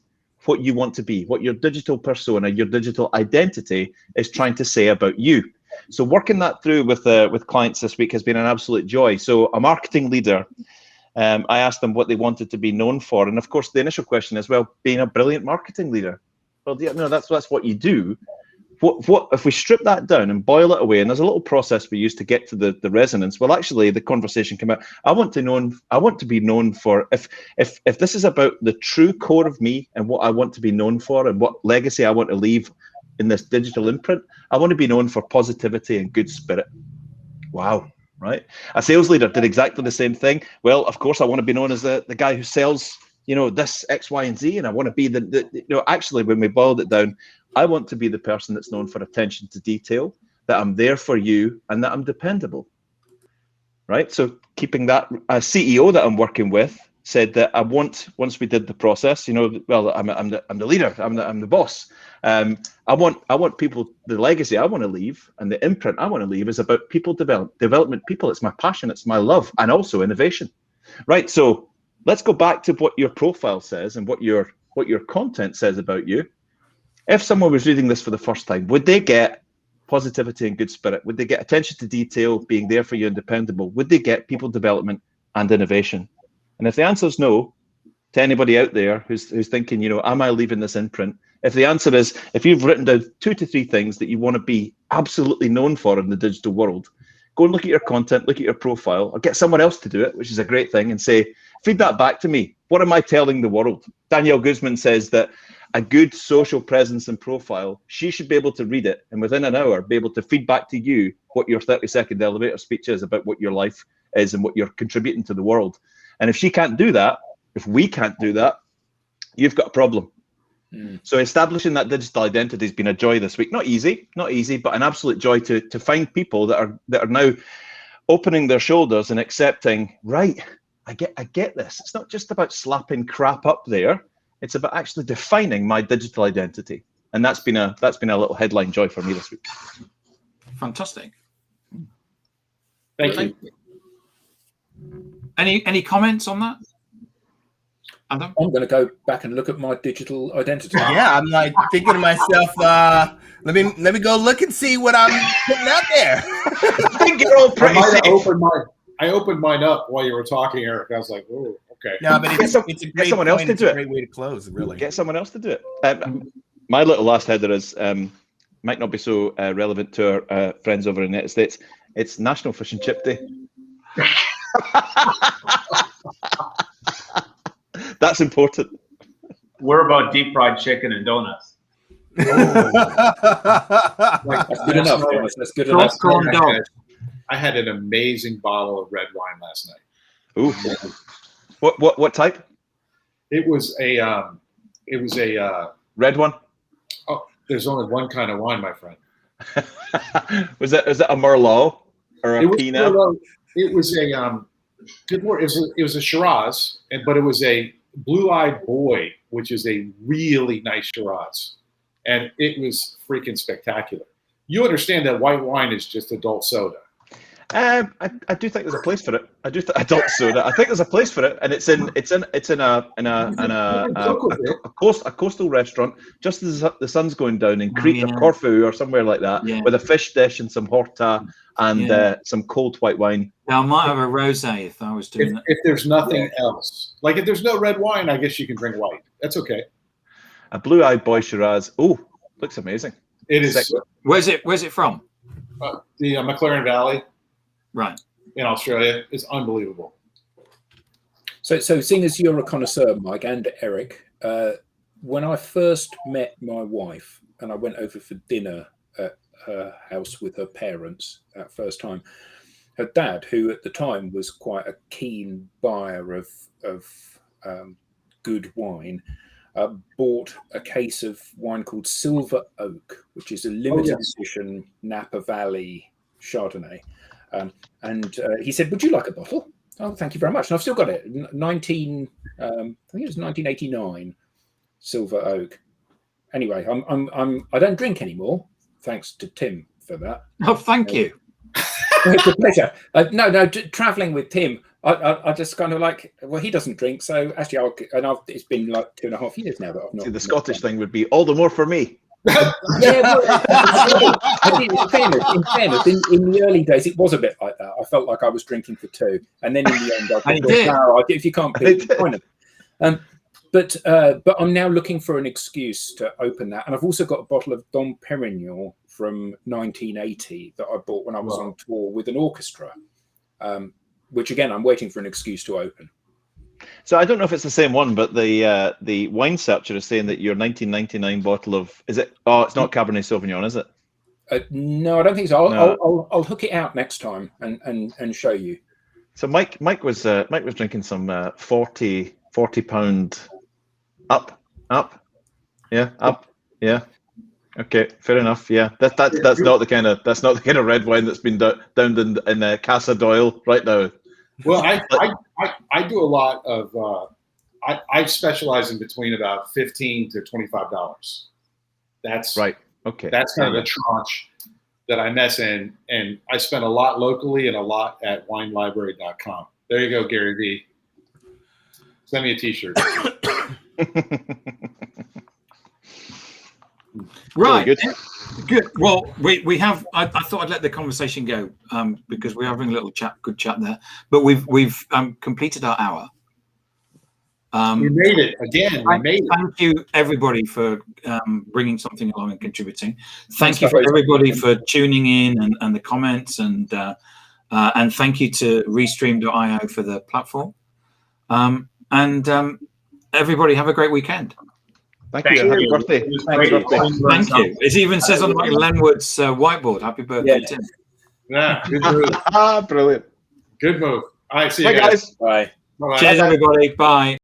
Speaker 3: what you want to be, what your digital persona, your digital identity is trying to say about you? So working that through with clients this week has been an absolute joy. So a marketing leader, I asked them what they wanted to be known for. And of course, the initial question is, well, being a brilliant marketing leader. Well, yeah, no, that's what you do. What if we strip that down and boil it away? And there's a little process we use to get to the resonance. Well, actually, the conversation came out. I want to be known for, if this is about the true core of me and what I want to be known for and what legacy I want to leave in this digital imprint, I want to be known for positivity and good spirit. Wow, right? A sales leader did exactly the same thing. Well, of course, I want to be known as the guy who sells, this X, Y, and Z, and I want to be actually, when we boiled it down, I want to be the person that's known for attention to detail, that I'm there for you, and that I'm dependable, right? So keeping that, a CEO that I'm working with said that I want, once we did the process, well, I'm the leader, I'm the boss. I want people, the legacy I want to leave and the imprint I want to leave is about people development people. It's my passion, it's my love, and also innovation, right? So let's go back to what your profile says and what your content says about you. If someone was reading this for the first time, would they get positivity and good spirit? Would they get attention to detail, being there for you and dependable? Would they get people development and innovation? And if the answer is no, to anybody out there who's thinking, am I leaving this imprint? If the answer is, if you've written down 2 to 3 things that you want to be absolutely known for in the digital world, go and look at your content, look at your profile, or get someone else to do it, which is a great thing, and say, feed that back to me. What am I telling the world? Danielle Guzman says that a good social presence and profile, she should be able to read it and within an hour be able to feed back to you what your 30-second elevator speech is about what your life is and what you're contributing to the world. And if she can't do that, if we can't do that, you've got a problem. So establishing that digital identity has been a joy this week. Not easy, but an absolute joy to find people that are now opening their shoulders and accepting, right, I get this. It's not just about slapping crap up there. It's about actually defining my digital identity. And that's been a little headline joy for me this week.
Speaker 1: Fantastic.
Speaker 5: Thank you.
Speaker 1: Any comments on that, Adam?
Speaker 6: I'm going to go back and look at my digital identity.
Speaker 2: Yeah, I'm like thinking to myself, let me go look and see what I'm putting out there.
Speaker 3: I think you're all pretty safe.
Speaker 5: I opened mine up while you were talking, Eric. I was like, oh, okay.
Speaker 2: No, but it's a great
Speaker 3: someone else to
Speaker 2: it's
Speaker 3: do
Speaker 2: a
Speaker 3: it.
Speaker 2: great way to close, really.
Speaker 3: Get someone else to do it. My little last header is might not be so relevant to our friends over in the United States. It's National Fish and Chip Day. That's important.
Speaker 4: We're about deep fried chicken and donuts.
Speaker 6: That's good enough, Thomas. That's good enough.
Speaker 5: I had an amazing bottle of red wine last night.
Speaker 3: Ooh. What type?
Speaker 5: It was a
Speaker 3: Red one.
Speaker 5: Oh, there's only one kind of wine, my friend.
Speaker 3: was that a Merlot or a Pinot?
Speaker 5: It was a good word. It was a Shiraz, but it was a Blue-Eyed Boy, which is a really nice Shiraz, and it was freaking spectacular. You understand that white wine is just adult soda.
Speaker 3: I do think there's a place for it. Adult soda. I think there's a place for it, and it's in a coastal restaurant just as the sun's going down in Crete or Corfu or somewhere like that, with a fish dish and some horta and some cold white wine.
Speaker 1: Now I might have a rosé if I was doing that.
Speaker 5: If there's nothing else, like if there's no red wine, I guess you can drink white. That's okay.
Speaker 3: A Blue-Eyed Boy Shiraz. Oh, looks amazing.
Speaker 5: It is.
Speaker 1: Where's it from?
Speaker 5: The McLaren Valley.
Speaker 1: Right.
Speaker 5: In Australia. It's unbelievable.
Speaker 6: So seeing as you're a connoisseur, Mike and Eric, when I first met my wife and I went over for dinner at her house with her parents that first time, her dad, who at the time was quite a keen buyer of good wine, bought a case of wine called Silver Oak, which is a limited edition Napa Valley Chardonnay. And he said, "Would you like a bottle?" "Oh, thank you very much." And I've still got it. I think it was 1989, Silver Oak. Anyway, I don't drink anymore, thanks to Tim for that.
Speaker 1: Oh, thank you.
Speaker 6: It's a pleasure. No, traveling with Tim, I just kind of like. Well, he doesn't drink, so actually, it's been like 2.5 years now that I've not.
Speaker 3: See, the Scottish thing would be all the more for me.
Speaker 6: Yeah, in fairness, in the early days, it was a bit like that. I felt like I was drinking for two, and then in the end, I thought, if you can't beat it, but I'm now looking for an excuse to open that, and I've also got a bottle of Dom Perignon from 1980 that I bought when I was on tour with an orchestra, which again I'm waiting for an excuse to open.
Speaker 3: So I don't know if it's the same one, but the wine searcher is saying that your 1999 bottle of it's not Cabernet Sauvignon, is it?
Speaker 6: No, I don't think so. I'll hook it out next time and show you.
Speaker 3: So Mike was drinking some 40 £40 up, yeah. Okay, fair enough. Yeah, that's not the kind of red wine that's been downed in Casa Doyle right now.
Speaker 5: Well, I do a lot of I specialize in between about $15 to $25. That's
Speaker 3: right. Okay,
Speaker 5: that's kind of the tranche that I mess in, and I spend a lot locally and a lot at winelibrary.com. There you go, Gary V. Send me a T-shirt.
Speaker 1: Right. Good. Well, we have. I thought I'd let the conversation go because we're having a little good chat there. But we've completed our hour.
Speaker 5: We made it again.
Speaker 1: Thank you, everybody, for bringing something along and contributing. Thank you for everybody for tuning in and the comments, and thank you to Restream.io for the platform. Everybody have a great weekend.
Speaker 3: Thank you. Happy birthday.
Speaker 1: Thank you. It even says on Lenwood's whiteboard, "Happy birthday, Tim."
Speaker 5: Yeah, good move.
Speaker 3: Brilliant.
Speaker 5: Good move. All right, see you
Speaker 3: guys.
Speaker 6: Bye.
Speaker 1: Cheers, everybody. Bye.